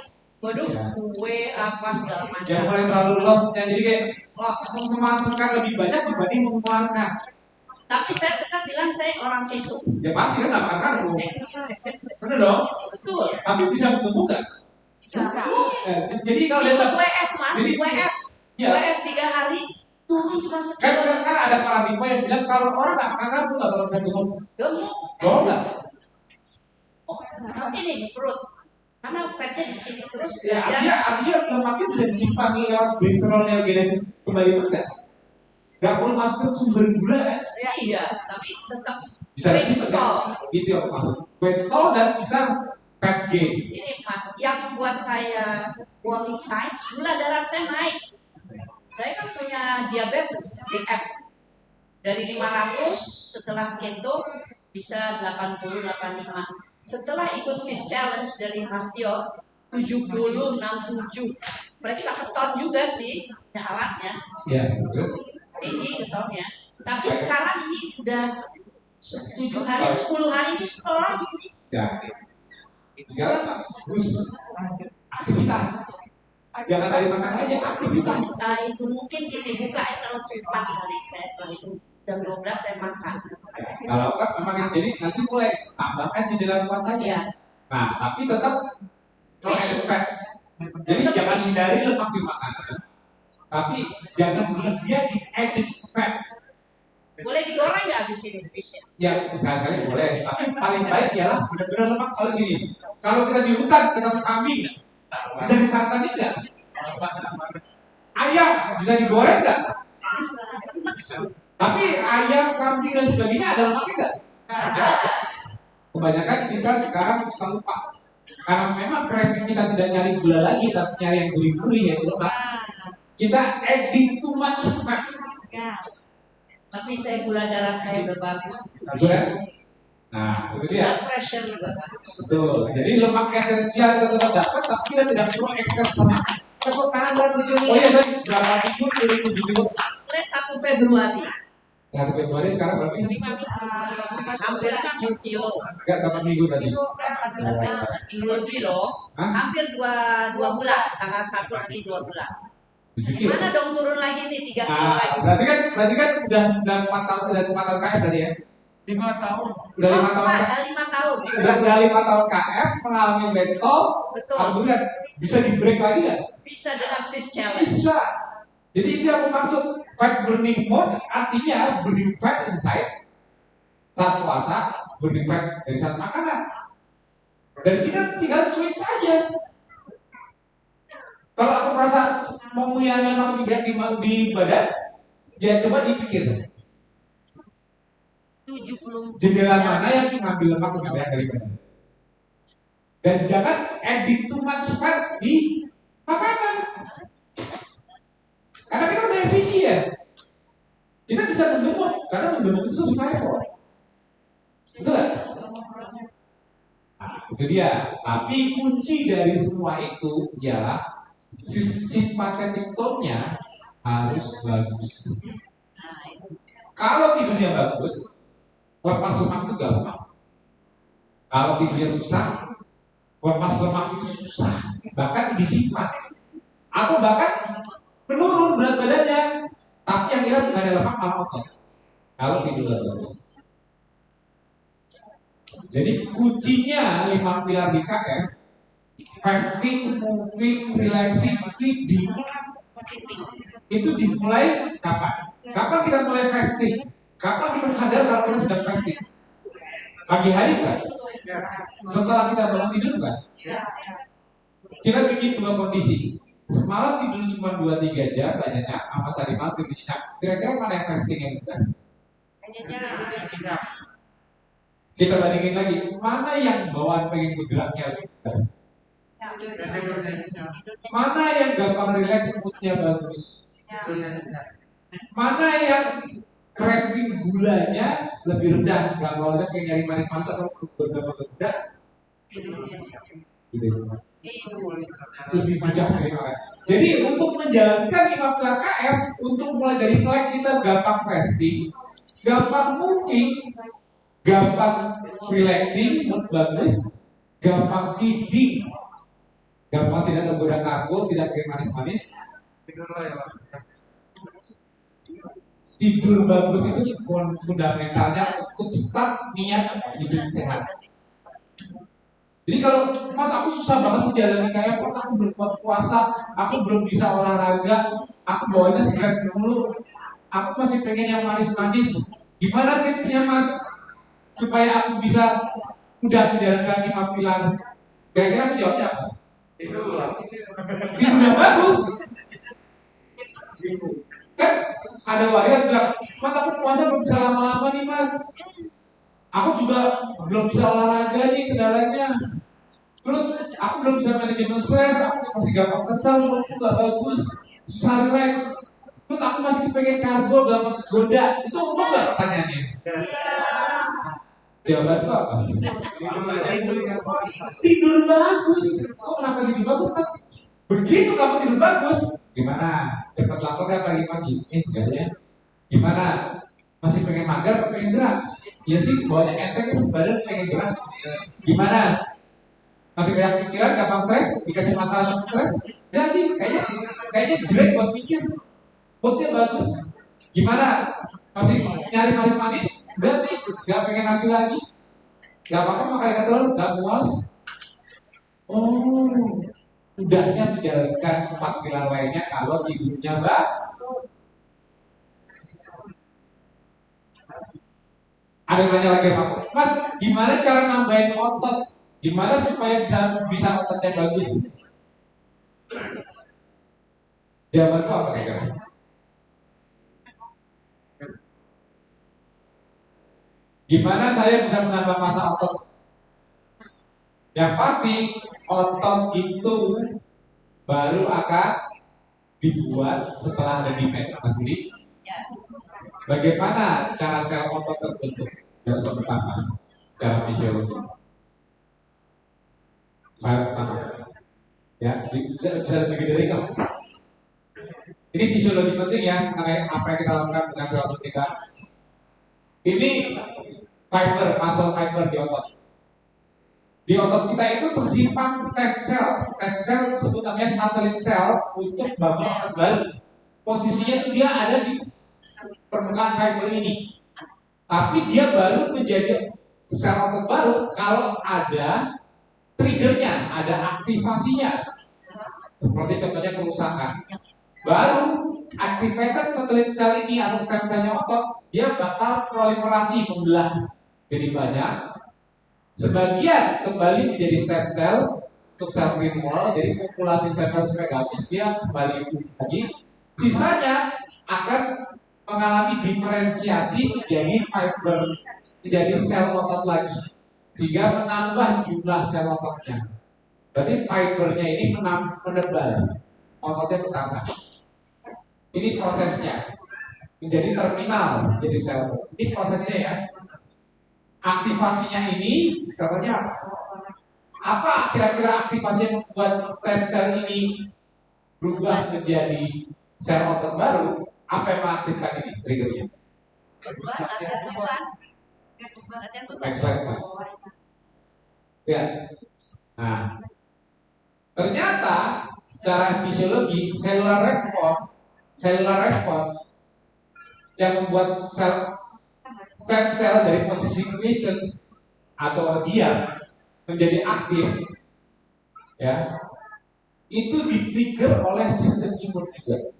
Waduh, Ya. kue apa segala macam. Yang paling terlalu loss-nya, jadi kayak Loss. memasukkan lebih banyak dibanding mengeluarkan. Tapi saya tetap bilang saya orang keto. Ya pasti kan nggak makan karbo. Bener dong? Betul. Tapi bisa bertumbuh nggak? Jadi kalau dia Ikut WF mas, Jadi, WF. ya. WF 3 hari turun cuma sekilo. Kan ada paradigma yang bilang kalau orang nggak makan karbo nggak bakal bisa gemuk. Gemuk. Bohong nggak? Ini di perut. Karena fatnya di sini terus Ya, belajar. artinya lemaknya bisa disimpan lewat glycerol neogenesis kembali enggak? Nggak perlu masuk ke sumber gula kan? Ya, iya, tapi tetap Bisa weight disimpan. stall. Gitu yang masuk. Weight stall dan bisa fat gain. Ini mas, yang membuat saya walking signs, gula darah saya naik. Saya kan punya diabetes DM. Dari 500 setelah keto bisa 80-85. Setelah ikut Fish Challenge dari Mas Tio 70-67. Periksa keton juga sih, ya alatnya. Ya, terus Tinggi ketonnya. Tapi sekarang ini udah 7 hari, 10 hari ini setelah ya. Tinggal bagus aktivitas. Jangan dari makan aja, aktivitas. Nah, itu mungkin gini, buka terlalu cepat kali saya setelah itu. Jam 12 saya makan. Kalau kan memang jadi nanti mulai tambahkan di dalam puasanya. Ya. Nah, tapi tetap no added fat. Jadi jangan hindari lemak di makanan, tapi jangan berlebihan di added fat. Boleh digoreng nggak habis ini? Ya, sekali-sekali boleh. Tapi paling baik ialah benar-benar lemak kalau gini. Kalau kita di hutan, kita kambing, bisa disantani nggak? Ayam bisa digoreng nggak? Tapi ayam, kambing dan sebagainya ada lemaknya nggak? Ada. Kebanyakan kita sekarang suka lupa. Karena memang craving kita tidak nyari gula lagi, tapi nyari yang gurih-gurih yaitu lemak. Kita adding too much fat. Tapi saya gula darah saya udah bagus. Nah, itu dia. Blood pressure juga bagus. Betul. Jadi lemak esensial kita tetap dapat, tapi kita tidak perlu ekses lemak. Tepuk tangan buat Bu Juni. Oh iya tadi berapa minggu? 7 minggu. Mulai 1 Februari. 1 Februari sekarang berapa? Hampir 7 kilo. Enggak, berapa minggu tadi? Minggu lebih loh. Hah? Hampir 2 bulan. Tanggal 1 nanti 2 bulan. 7 kilo. Gimana dong turun lagi nih 3 kilo Nah, lagi? berarti kan udah 4 tahun, udah 4 tahun KF tadi ya? 5 tahun. Udah 5 tahun. Udah 5 tahun. Udah 5 tahun KF, mengalami weight stall. Betul. Alhamdulillah, bisa di break lagi nggak? Bisa dengan fish challenge. Bisa. Jadi itu yang maksud fat burning mode, artinya burning fat inside saat puasa, burning fat dari saat makanan. Dan kita tinggal switch saja. Kalau aku merasa mau menghilangkan lemak di badan, ya coba dipikir 70. jendela mana yang mengambil lemak lebih banyak dari badan. Dan jangan adding too much fat di makanan. Karena kita udah efisien. Kita bisa menggemuk, karena menggemuk itu survival. Betul nggak? Nah, itu dia. Tapi kunci dari semua itu ialah sympathetic tone-nya harus bagus. Kalau tidurnya bagus, lepas lemak itu gampang. Kalau tidurnya susah, lepas lemak itu susah. Bahkan disimpan. Atau bahkan menurun berat badannya. Tapi yang kira bukan ada lemak malah otot. Kalau tidurnya bagus. Jadi kuncinya 5 pilar DKF: fasting, moving, relaxing, feeding. Itu dimulai kapan? Kapan kita mulai fasting? Kapan kita sadar kalau kita sedang fasting? Pagi hari kan? Setelah kita bangun tidur kan? Kita bikin 2 kondisi. Semalam tidur cuma 2-3 jam, gak nyenyak. Apa tadi malam tidur nyenyak? Kira-kira mana yang fasting yang bukan? Kita bandingin lagi, mana yang bawaan pengen bergeraknya lebih mudah? Mana yang gampang relax, moodnya bagus? Mana yang craving gulanya lebih rendah? Gak mau ada pengen nyari manis masak kalau berbeda-beda. Lebih bijak dari orang. Jadi untuk menjalankan 5 pilar KF, untuk mulai dari melek kita gampang fasting, gampang moving, gampang relaxing, mood bagus, gampang feeding, gampang tidak tergoda karbo, tidak pengen manis-manis. Tidur bagus itu fundamentalnya untuk start niat hidup sehat. Jadi kalau mas aku susah banget sih jalanin kayak pas aku belum kuat puasa, aku belum bisa olahraga, aku bawanya stres dulu, aku masih pengen yang manis-manis. Gimana tipsnya mas supaya aku bisa udah menjalankan 5 pilar? Kira-kira jawabnya apa? Tidurnya bagus. Kan ada warga bilang, mas aku puasa belum bisa lama-lama nih mas. Aku juga belum bisa olahraga nih kendalanya. Terus aku belum bisa manajemen stres, aku masih gampang kesal, aku gak bagus, susah relax. Terus aku masih pengen karbo, gampang kegoda. Itu umum gak pertanyaannya? Jawaban itu apa? Tidur bagus. Kok kenapa tidur bagus mas? Begitu kamu tidur bagus, gimana? Cepat lapor kan pagi-pagi? Gak ya? Gimana? Masih pengen mager atau pengen gerak? Ya sih, bawanya enteng itu badan pengen gerak. Gimana? Masih banyak pikiran, gampang stres? Dikasih masalah stres? Enggak sih, kayaknya jelek buat mikir. Moodnya bagus. Gimana? Masih nyari manis-manis? Enggak sih, gak pengen nasi lagi. Gak apa-apa makan ikan telur, gak mual. Oh, udahnya menjalankan 4 pilar lainnya kalau tidurnya bagus. Ada yang nanya lagi apa? Mas, gimana cara nambahin otot? Gimana supaya bisa ototnya bagus? Jawaban apa kira-kira? Gimana saya bisa menambah massa otot? Yang pasti otot itu baru akan dibuat setelah ada demand, Mas Budi. Bagaimana cara sel otot terbentuk? Yang pertama, secara fisiologi. File pertama, ya bisa lebih dari kamu. Ini fisiologi penting ya, mengenai apa yang kita lakukan dengan sel otot kita. Ini fiber, muscle fiber di otot. Di otot kita itu tersimpan stem cell disebut namanya satelit cell untuk bangun otot baru. Posisinya dia ada di permukaan fiber ini. Tapi dia baru menjadi sel otot baru kalau ada triggernya, ada aktivasinya. Seperti contohnya kerusakan. Baru activated satelit cell ini atau stem cellnya otot, dia bakal proliferasi, membelah jadi banyak. Sebagian kembali menjadi stem cell untuk self renewal, jadi populasi stem cell supaya bagus, dia kembali lagi. Sisanya akan mengalami diferensiasi menjadi fiber, menjadi sel otot lagi, sehingga menambah jumlah sel ototnya. Berarti fibernya ini menebal, ototnya bertambah. Ini prosesnya, menjadi terminal, menjadi sel. Ini prosesnya ya. Aktivasinya ini, contohnya apa kira-kira aktivasi yang membuat stem cell ini berubah menjadi sel otot baru? Apa yang mengaktifkan ini triggernya? Next slide, Mas. Ya. Nah, ternyata secara fisiologi cellular response yang membuat stem cell dari posisi quiescence atau diam menjadi aktif, ya, itu di-trigger oleh sistem imun juga.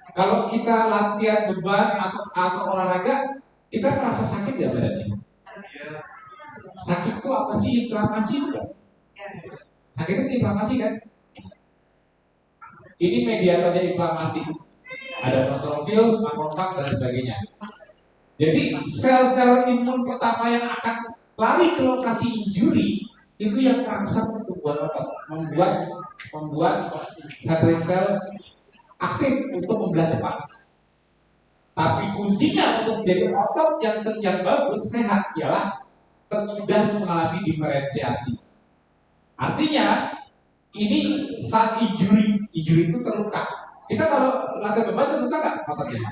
Kalau kita latihan beban atau olahraga, kita merasa sakit nggak badannya? Sakit itu apa sih? Inflamasi bukan? Sakit itu inflamasi kan? Ini mediatornya inflamasi. Ada neutrofil, makrofag dan sebagainya. Jadi sel-sel imun pertama yang akan lari ke lokasi injury itu yang merangsang pertumbuhan otot, membuat satelit sel aktif untuk membelah cepat. Tapi kuncinya untuk menjadi otot yang bagus, sehat ialah sudah mengalami diferensiasi. Artinya ini saat injury itu terluka. Kita kalau latihan beban terluka nggak ototnya?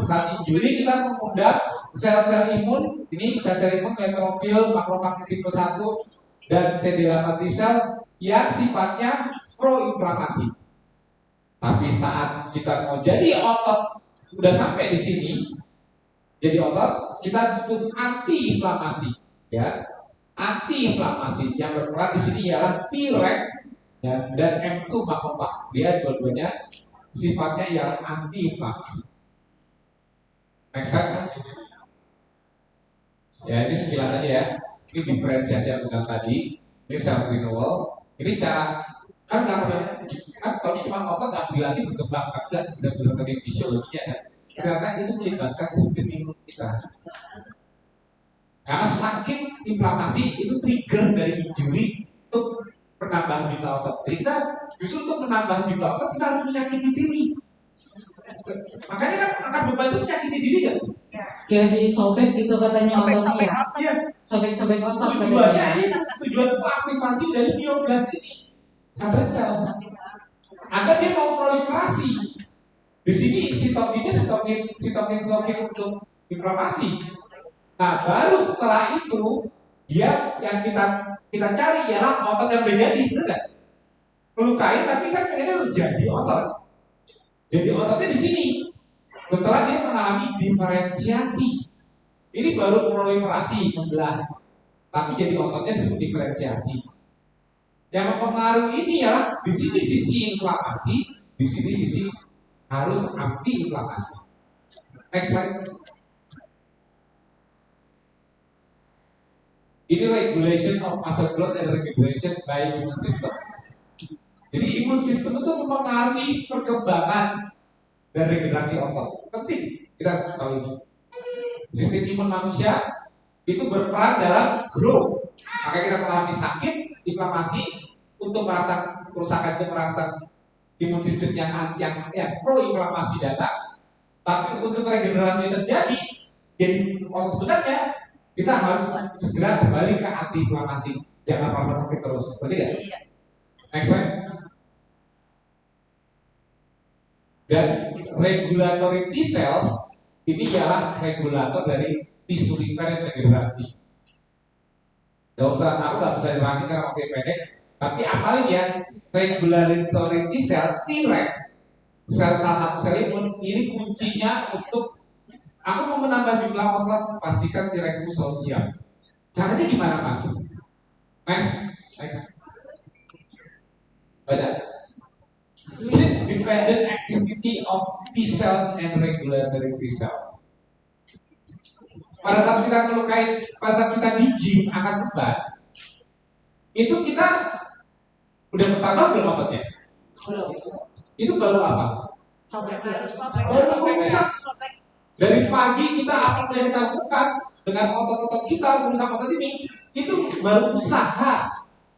Saat injury kita mengundang sel-sel imun, ini sel-sel imun neutrofil, makrofag tipe 1 dan CD8 T cell yang sifatnya pro-inflamasi. Tapi saat kita mau jadi otot, udah sampai di sini, jadi otot, kita butuh anti-inflamasi, ya. Anti-inflamasi yang berperan di sini ialah Treg ya, dan M2 makrofag. Dia dua-duanya sifatnya ialah anti-inflamasi. Next slide. Ya, ini sekilas aja ya. Ini diferensiasi yang bilang tadi. Ini self renewal. Ini cara kan kalau cuma otot nggak dilatih berkembang, kan benar-benar dari fisiologinya ya. Ternyata itu melibatkan sistem imun kita. Karena sakit inflamasi itu trigger dari injury untuk penambahan jumlah otot. Jadi kita justru untuk menambah jumlah otot kita harus menyakiti diri. Makanya kan angkat beban itu menyakiti diri kan? Kayak disobek gitu katanya ototnya. Iya. Sobek-sobek otot Tujuannya tujuan itu aktivasi dari biogas ini. Satelit sel. Agar dia mau proliferasi. Di sini sitokin untuk inflamasi. Nah, baru setelah itu dia yang kita cari ialah otot yang udah jadi, benar? Melukai tapi kan pengennya udah jadi otot. Jadi ototnya di sini. Setelah dia mengalami diferensiasi, ini baru proliferasi, membelah. Tapi jadi ototnya disebut diferensiasi. Yang mempengaruhi ini ialah di sini sisi inflamasi, di sini sisi harus anti inflamasi. Next slide. Ini regulation of muscle growth and regeneration by immune system. Jadi imun sistem itu mempengaruhi perkembangan dan regenerasi otot. Penting kita harus tahu ini. Sistem imun manusia itu berperan dalam growth. Makanya kita mengalami sakit, inflamasi untuk merangsang kerusakan merangsang imun sistem yang pro inflamasi datang. Tapi untuk regenerasi terjadi, jadi sebenarnya kita harus segera kembali ke anti inflamasi. Jangan merasa sakit terus. Betul tidak? Next slide. Dan regulatory T cell ini ialah regulator dari tisu limfer dan regenerasi. Gak usah, aku gak bisa nerangin karena waktu pendek. Tapi apalagi ya, regulatory T cell, Treg, sel salah satu sel imun ini kuncinya untuk aku mau menambah jumlah otot, pastikan Treg selalu siap. Caranya gimana mas? Next. Baca. Sleep dependent activity of T cells and regulatory T cell. Pada saat kita di gym angkat beban, itu kita udah bertambah belum ototnya? Itu baru apa? Baru rusak. Dari pagi kita apa yang kita lakukan dengan otot-otot kita, berusaha otot ini, itu baru usaha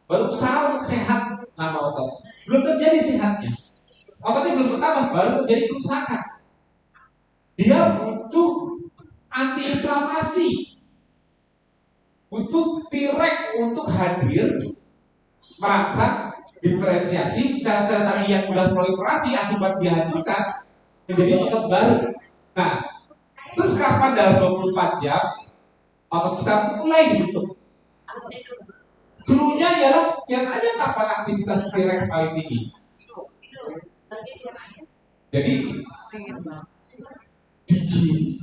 untuk sehat nama otot. Belum terjadi sehatnya. Ototnya belum bertambah, baru terjadi kerusakan. Dia butuh antiinflamasi, butuh Treg untuk hadir merangsang diferensiasi sel-sel tadi yang sudah proliferasi akibat dihancurkan menjadi otot baru. Nah, terus kapan dalam 24 jam otot kita mulai dibentuk? Cluenya ialah yang aja kapan aktivitas Treg paling tinggi. Jadi di gym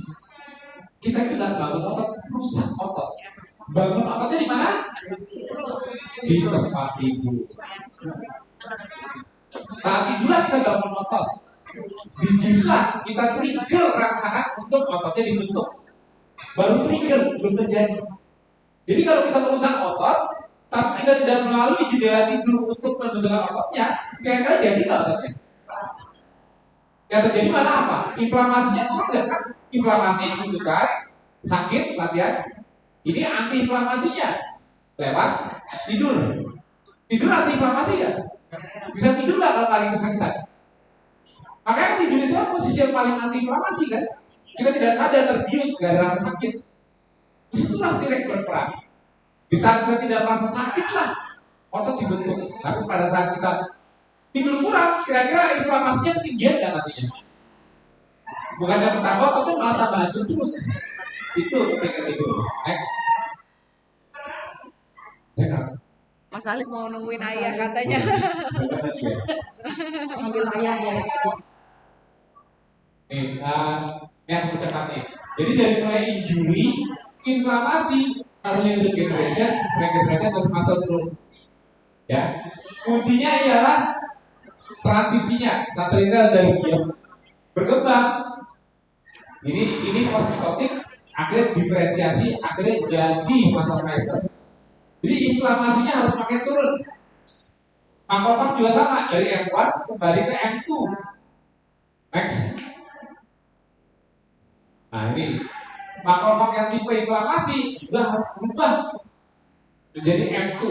kita itu tidak bangun otot, rusak otot. Bangun ototnya di mana? Di tempat tidur. Saat itulah kita bangun otot. Di gym lah kita trigger rangsangan untuk ototnya dibentuk. Baru trigger, belum terjadi. Jadi kalau kita merusak otot, tapi kita tidak melalui jendela tidur untuk pembentukan ototnya, kira-kira jadi nggak ototnya? Yang terjadi mana apa? Inflamasinya turun nggak kan? Inflamasi dibutuhkan, sakit, latihan. Ini anti-inflamasinya lewat tidur. Tidur anti-inflamasi ya? Bisa tidur nggak kalau lagi kesakitan? Makanya tidur itu kan posisi yang paling anti-inflamasi kan? Kita tidak sadar terbius, gak ada rasa sakit. Disitulah Treg berperan. Di saat kita tidak merasa sakit lah, otot dibentuk. Tapi pada saat kita tidur kurang, kira-kira inflamasinya tinggi nggak nantinya? Bukannya bertambah, ototnya malah tambah hancur terus. Itu teknik itu. Next. Mas Alif mau nungguin ayah katanya. Ambil ayah ya. Nih, ini aku cepat nih. Jadi dari mulai injury, inflamasi, early regeneration dan muscle growth. Ya, kuncinya ialah transisinya satu sel dari diam berkembang. Ini positotik, akhirnya diferensiasi, akhirnya jadi muscle fiber. Jadi inflamasinya harus makin turun. Makropak juga sama, dari M1 kembali ke M2. Next. Nah ini makrofag yang tipe inflamasi juga harus berubah menjadi M2.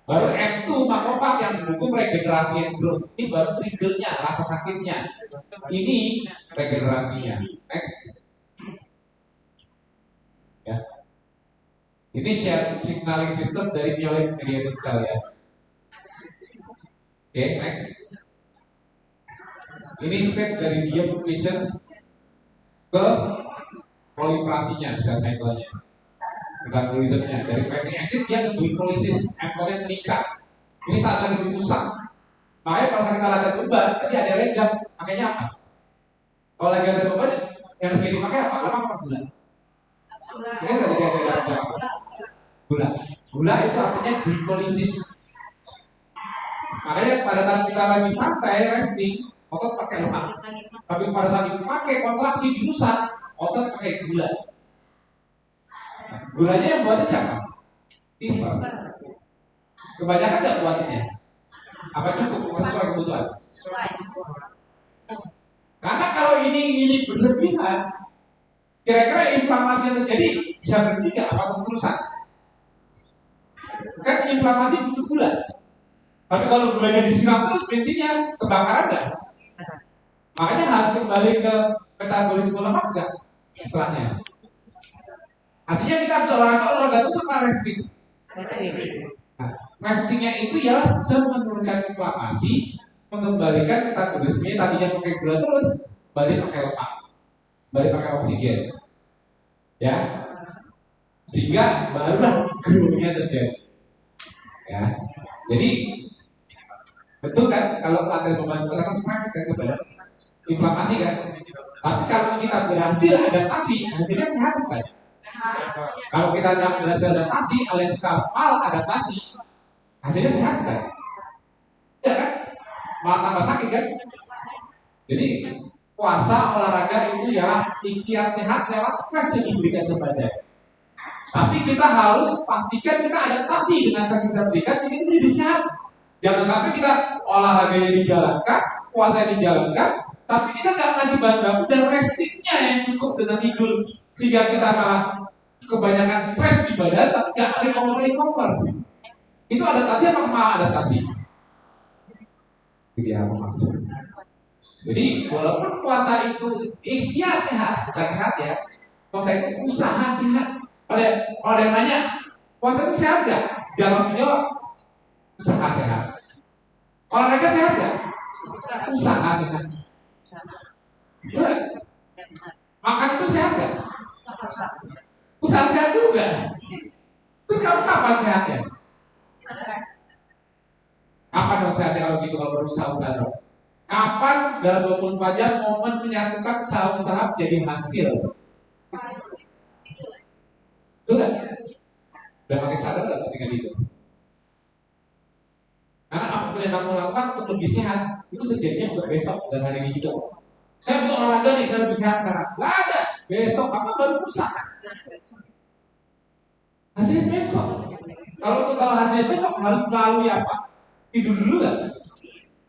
Baru M2 makrofag yang mendukung regenerasi and growth. Ini baru triggernya, rasa sakitnya. Ini regenerasinya. Next. Ya. Ini share signaling system dari myeloid mediated cell ya. Oke, next. Ini state dari deocclusion ke proliferasinya, sel cycle-nya, metabolismenya. Dari fatty acid dia ke glycolysis, endpointnya meningkat. Ini saat lagi dirusak. Makanya kalau kita latihan beban, tadi ada yang makanya apa? Kalau lagi latihan beban, yang lebih dipakai apa? Lemak apa gula? Ini nggak ada gula. Gula itu artinya glycolysis. Makanya pada saat kita lagi santai, resting, otot pakai lemak. Tapi pada saat dipakai kontraksi dirusak, otot pakai gula. Gulanya yang buatnya siapa? Timber. Kebanyakan nggak buatnya? Apa cukup sesuai kebutuhan? Karena kalau ini berlebihan, kira-kira inflamasi yang terjadi bisa berhenti nggak? Apa terus-terusan? Kan inflamasi butuh gula. Tapi kalau gulanya disiram terus, bensinnya kebakaran nggak? Makanya harus kembali ke metabolisme lemak nggak setelahnya. Artinya kita bisa olahraga itu sama resting. Nah, restingnya itu ya bisa menurunkan inflamasi, mengembalikan metabolismenya tadinya pakai gula terus, balik pakai lemak, balik pakai oksigen, ya, sehingga barulah growth-nya terjadi. Ya, jadi betul kan kalau latihan membantu karena stres kan kepada inflamasi kan. Tapi kalau kita berhasil adaptasi, hasilnya sehat kan. Kalau kita nggak berhasil adaptasi alias kapal adaptasi, hasilnya sehat kan? Tidak kan? Malah tambah sakit kan? Jadi puasa olahraga itu ya ikhtiar sehat lewat stres yang diberikan kepada. Tapi kita harus pastikan kita adaptasi dengan stres yang kita berikan sehingga kita jadi sehat. Jangan sampai kita olahraganya dijalankan, puasa dijalankan, tapi kita nggak ngasih bahan baku dan restingnya yang cukup dengan tidur, sehingga kita malah kebanyakan stres di badan tapi nggak recover. Itu adaptasi apa malah adaptasi? Itu yang aku maksud. Jadi walaupun puasa itu ikhtiar sehat, bukan sehat ya, puasa itu usaha sehat. Kalau ada yang nanya, puasa itu sehat nggak? Jangan dijawab. Usaha sehat. Olahraga sehat nggak? Usaha sehat. Makan itu sehat nggak? Usaha sehat juga. Terus kamu kapan sehatnya? Kapan dong sehatnya kalau gitu, kalau berusaha-usaha dong? Kapan dalam 24 jam momen menyatukan usaha-usaha jadi hasil? Itu nggak? Udah makin sadar nggak ketika itu? Karena apapun yang kamu lakukan untuk lebih sehat, itu terjadinya untuk besok dan hari ini juga. Saya bisa olahraga nih, saya lebih sehat sekarang. Nggak ada. Besok apa baru usaha? Hasilnya besok. Kalau hasilnya besok harus melalui apa? Tidur dulu nggak?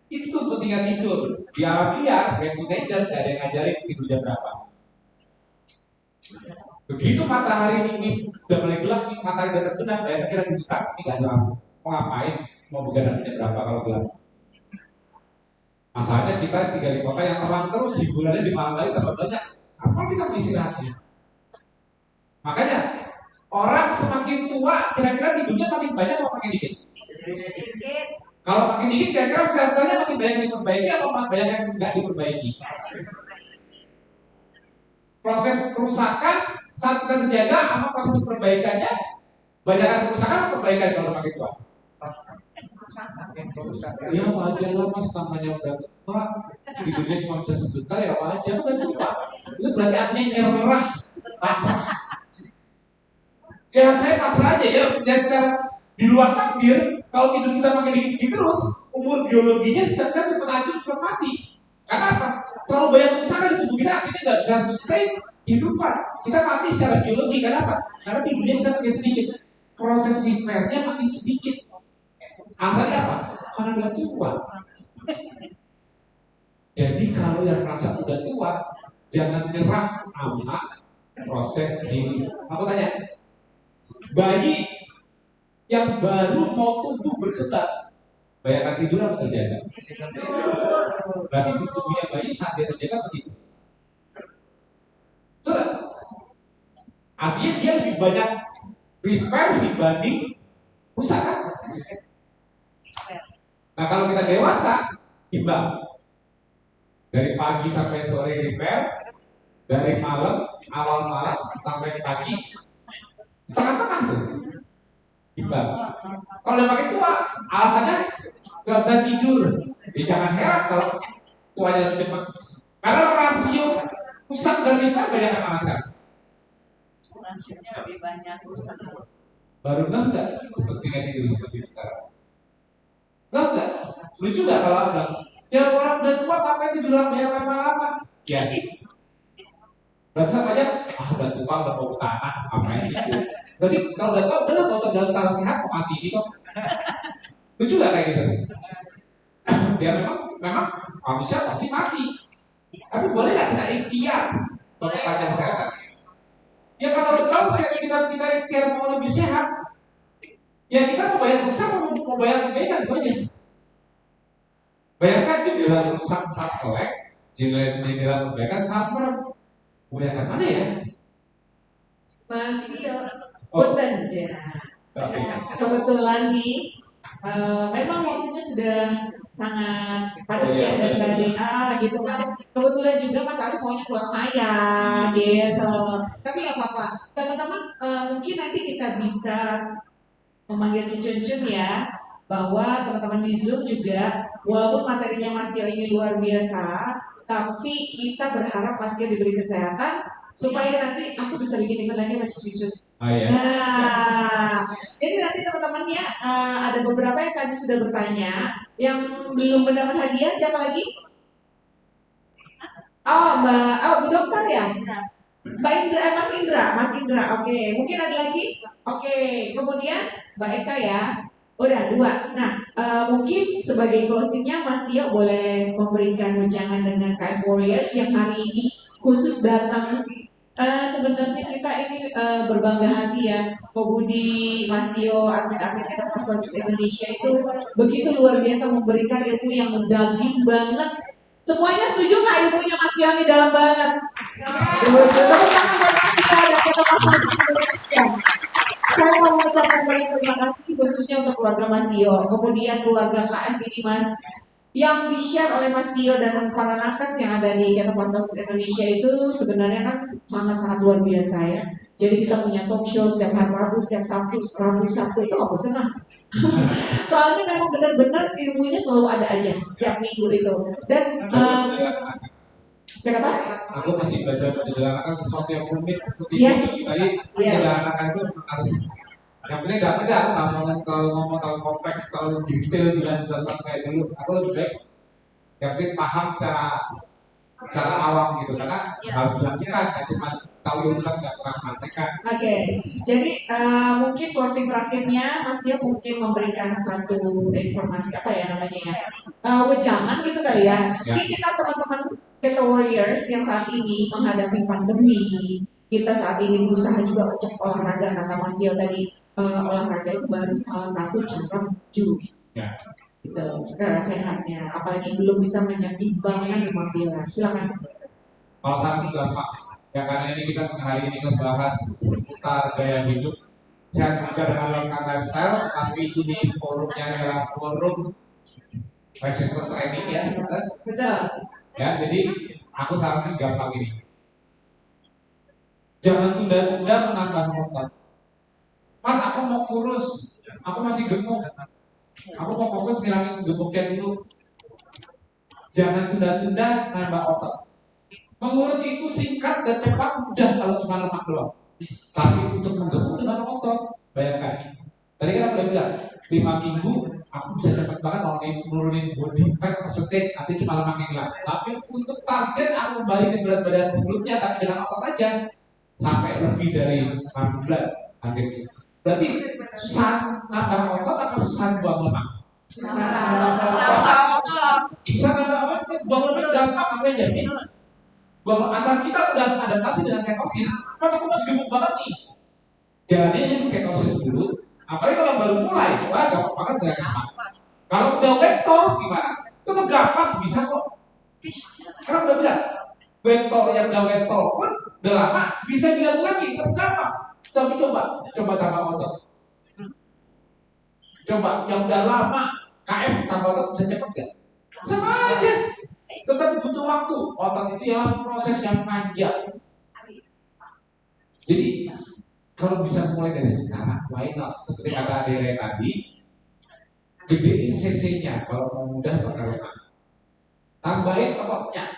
Itu pentingnya tidur. Di alam liar, back to nature, nggak ada yang ngajarin tidur jam berapa. Begitu matahari ini udah mulai gelap nih, matahari udah terbenam, ya kita tidur tak, ini nggak jam. Mau ngapain? Mau begadang jam berapa kalau gelap? Masalahnya kita tinggal di kota yang terang terus, hiburannya di malam hari terlalu banyak. Kapan kita beristirahatnya? Makanya orang semakin tua, kira-kira tidurnya makin banyak atau makin dikit? Kalau makin dikit, kira-kira sel-selnya makin banyak diperbaiki atau makin banyak yang nggak diperbaiki? Proses kerusakan saat kita terjaga sama proses perbaikannya, banyakan kerusakan atau perbaikan kalau makin tua? Ya wajar lah mas, namanya udah tua, tidurnya cuma bisa sebentar ya wajar kan tua. Itu berarti artinya merah pasrah. Ya saya pasrah aja ya secara di luar takdir. Kalau tidur kita makin dikit terus, umur biologinya setiap saat cepat hancur, cepat mati. Karena apa? Terlalu banyak kerusakan di tubuh kita akhirnya nggak bisa sustain kehidupan. Kita mati secara biologi. Karena apa? Karena tidurnya kita pakai sedikit. Proses repairnya makin sedikit. Alasannya apa? Karena udah tua. Jadi kalau yang merasa udah tua, jangan menyerah sama proses hidup. Aku tanya, bayi yang baru mau tumbuh berkembang, bayangkan tidur apa terjaga? Berarti tubuhnya bayi saat dia terjaga apa tidur? Sudah. Artinya dia lebih banyak repair dibanding rusak kan? Nah kalau kita dewasa, imbang. Dari pagi sampai sore repair, dari malam, awal malam sampai pagi, setengah-setengah tuh. Imbang. Kalau udah makin tua, alasannya gak bisa tidur. Ya jangan heran kalau tuanya lebih cepat. Karena rasio rusak dan repair banyak yang mana sekarang? Rasionya lebih banyak rusak. Baru enggak seperti yang tidur seperti itu sekarang. Enggak. Lucu gak kalau ada ya orang udah tua ngapain tidur lama-lama? Ya. Berarti sama aja, udah tua udah mau ke tanah, ngapain sih? Berarti kalau udah tahu, udah nggak usah dalam salah sehat kok mati ini kok. Lucu nggak kayak gitu? Ya memang manusia pasti mati. Tapi boleh nggak kita ikhtiar untuk sepanjang sehat? Ya kalau udah tahu kita ikhtiar mau lebih sehat, ya kita mau bayar rusak mau bayar kebaikan itu aja. Bayangkan jendela rusak saat selek, jendela kebaikan saat merem. Kebanyakan mana ya? Mas Dio, Oh. punten ya. Oke. Kebetulan nih, memang waktunya sudah sangat padat Oh, iya, ya dan iya. tadi gitu kan. Kebetulan juga Mas Ali maunya keluar kaya gitu. Tapi nggak apa-apa, teman-teman mungkin nanti kita bisa memanggil Cicuncun ya, bahwa teman-teman di Zoom juga walaupun materinya Mas Tio ini luar biasa, tapi kita berharap Mas Tio diberi kesehatan supaya nanti aku bisa bikin event lagi Mas Cicuncun. Oh ya. Nah, jadi nanti teman-teman ya ada beberapa yang tadi sudah bertanya, yang belum mendapat hadiah siapa lagi? Oh, Bu Dokter ya? Mbak Indra, Mas Indra, oke. Mungkin ada lagi? Oke, kemudian Mbak Eka ya. Udah 2. Nah, mungkin sebagai closingnya Mas Tio boleh memberikan wejangan dengan KF Warriors yang hari ini khusus datang. Sebenarnya kita ini berbangga hati ya, Ko Budi, Mas Tio, admin-admin kita Pastosis Indonesia itu begitu luar biasa memberikan ilmu yang mendaging banget. Semuanya setuju nggak ilmunya Mas Tio ini dalam banget? Tepuk tangan buat Mas Tio dan kita Pastosis Indonesia. Saya mau mengucapkan banyak terima kasih khususnya untuk keluarga Mas Tio, kemudian keluarga KF ini Mas, yang di-share oleh Mas Tio dan para nakes yang ada di Kata Pastosis Indonesia itu sebenarnya kan sangat-sangat luar biasa ya. Jadi kita punya talk show setiap hari Rabu, setiap Sabtu itu nggak bosan Mas. Soalnya memang benar-benar ilmunya selalu ada aja setiap minggu itu. Dan kenapa? Aku masih belajar menjalankan sesuatu yang rumit seperti Yes. itu. Tadi Yes. menjalankan itu harus. Yang penting nggak ada. Kalau ngomong terlalu kompleks, terlalu detail dengan satu kayak dulu. Aku lebih baik yang penting paham secara awam gitu. Karena harus dilakukan. Kan cuma tahu ilmu kan nggak pernah praktekkan. Oke, jadi mungkin closing terakhirnya Mas Tio mungkin memberikan satu informasi apa ya namanya ya, wejangan gitu kali ya. Ini kita teman-teman Kata Warriors yang saat ini menghadapi pandemi, kita saat ini berusaha juga untuk olahraga. Kata Mas Tio tadi, olahraga itu baru salah satu cara menuju Ya. gitu, secara sehatnya. Apalagi belum bisa menyeimbangkan 5 pilar. Silakan. Kalau saat itu gampang. Ya karena ini kita hari ini membahas seputar gaya hidup sehat juga dengan lengkap lifestyle, tapi ini forumnya adalah forum resistance training ya, Betul. ya. Jadi aku sarankan gampang ini. Jangan tunda-tunda menambah otot. Mas, aku mau kurus, aku masih gemuk, aku mau fokus ngilangin gemuknya dulu. Jangan tunda-tunda nambah otot. Mengurus itu singkat dan cepat, mudah kalau cuma lemak doang. Tapi untuk menggemuk dengan otot, bayangkan. Tadi kan aku udah bilang, 5 minggu aku bisa cepat banget nurunin body fat percentage, nanti cuma lemak yang hilang. Tapi untuk target aku balikin berat badan sebelumnya, tapi dengan otot aja, sampai lebih dari 6 bulan. Nanti bisa. Berarti susah nambah otot apa susah buang lemak? Susah nambah otot, buang lemak gampang, apa yang jadi? Bahwa asal kita udah adaptasi dengan ketosis, pas aku masih gemuk banget nih. Jadi ini ketosis dulu. Apalagi kalau baru mulai, coba gampang banget gak gampang. Kalau udah westol gimana? Itu tuh gampang, bisa kok. Karena udah bilang, westol yang udah westol pun udah lama bisa dilakukan lagi, itu gampang. Tapi coba tambah otot. Coba yang udah lama KF tambah otot bisa cepet gak? Sama aja. Tetap butuh waktu. Otot itu ya proses yang panjang. Jadi kalau bisa mulai dari sekarang, why not? Seperti kata Adere tadi, gedein cc-nya. Kalau mau mudah bakal lemak. Tambahin ototnya.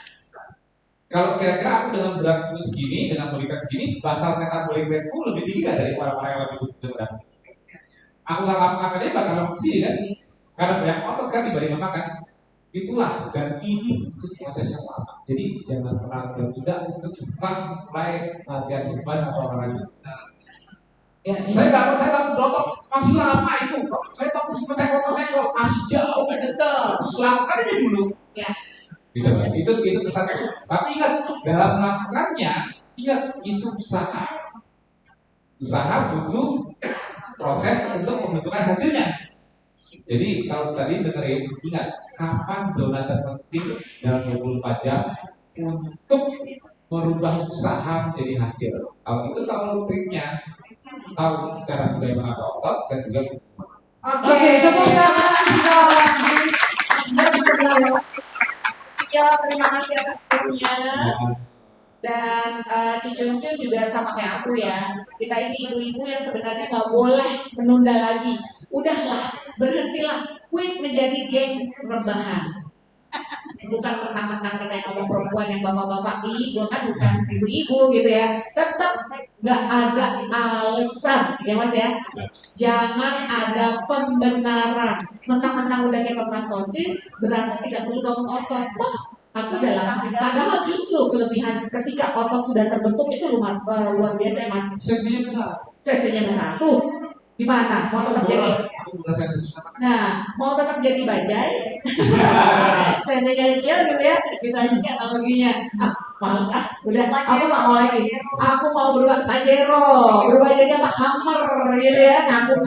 Kalau kira-kira aku dengan beratku segini, dengan body fat segini, basal metabolik rate-ku lebih tinggi gak dari orang-orang yang lebih berat? Aku gak ngapa-ngapain aja bakal lemak sendiri kan? Karena banyak otot kan dibanding lemak kan? Itulah, dan ini untuk proses yang lama. Jadi jangan pernah tertunda untuk mulai latihan beban atau olahraga. Ya, Saya takut berotot masih lama itu. Saya takut mentekok masih jauh lakukan aja dulu. Ya. Gitu, itu kesan. Tapi ingat dalam melakukannya, ingat itu usaha butuh proses untuk pembentukan hasilnya. Jadi kalau tadi dengerin, ingat kapan zona terpenting dalam 24 jam untuk merubah usaha menjadi hasil. Kalau itu tahu triknya, tahu cara budaya menambah otot dan juga. Oke, kemudian Ya, terima kasih atas waktunya. Dan Cicuncun juga sama kayak aku ya. Kita ini ibu-ibu yang sebenarnya nggak boleh menunda lagi. Udahlah, berhentilah. Quit menjadi geng rebahan. Bukan mentang-mentang kayak kamu perempuan yang bapak-bapak, gue kan bukan ibu-ibu gitu ya. Tetap nggak ada alasan, ya mas ya. Jangan ada pembenaran. Mentang-mentang udah ketomastosis, berarti tidak perlu bangun otot. Toh, aku dalam padahal justru kelebihan ketika otot sudah terbentuk itu luar biasa ya mas. Sesinya besar. Tuh, gimana? Mau tetap jadi? Nah, mau tetap jadi bajai? Sesinya kecil gitu ya. Kita aja sih analoginya. Males udah aku nggak mau lagi. Aku mau berubah Pajero, berubah jadi apa Hammer gitu ya, nanggung.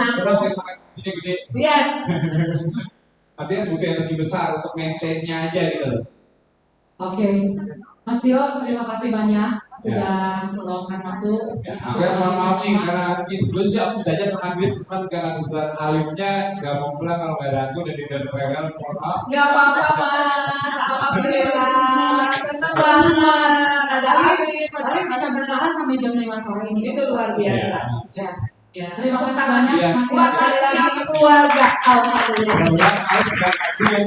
Sini gede. Yes. Artinya butuh energi besar untuk maintainnya aja gitu. Oke, Mas Tio, terima kasih banyak sudah meluangkan waktu. Aku mohon maaf nih karena sebelum sih aku saja mengambil teman karena kebetulan alimnya nggak mau pulang kalau nggak ada aku dan tidak rewel. Mohon maaf. Gak apa-apa mas, alhamdulillah, seneng banget ada Alif. Tapi bisa bertahan sampai jam 5 sore ini. Itu luar biasa. Ya. Ya. Terima kasih banyak, Ya. Mas Tio. Buat kalian keluarga, alhamdulillah. Mudah-mudahan Alif dan Adi yang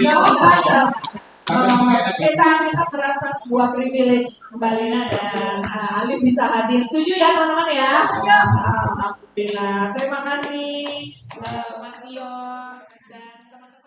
Ya, ada. Kita merasa sebuah privilege Mbak Lina dan Alif bisa hadir. Setuju ya teman-teman ya? Alhamdulillah. Terima kasih Mas Tio dan teman-teman.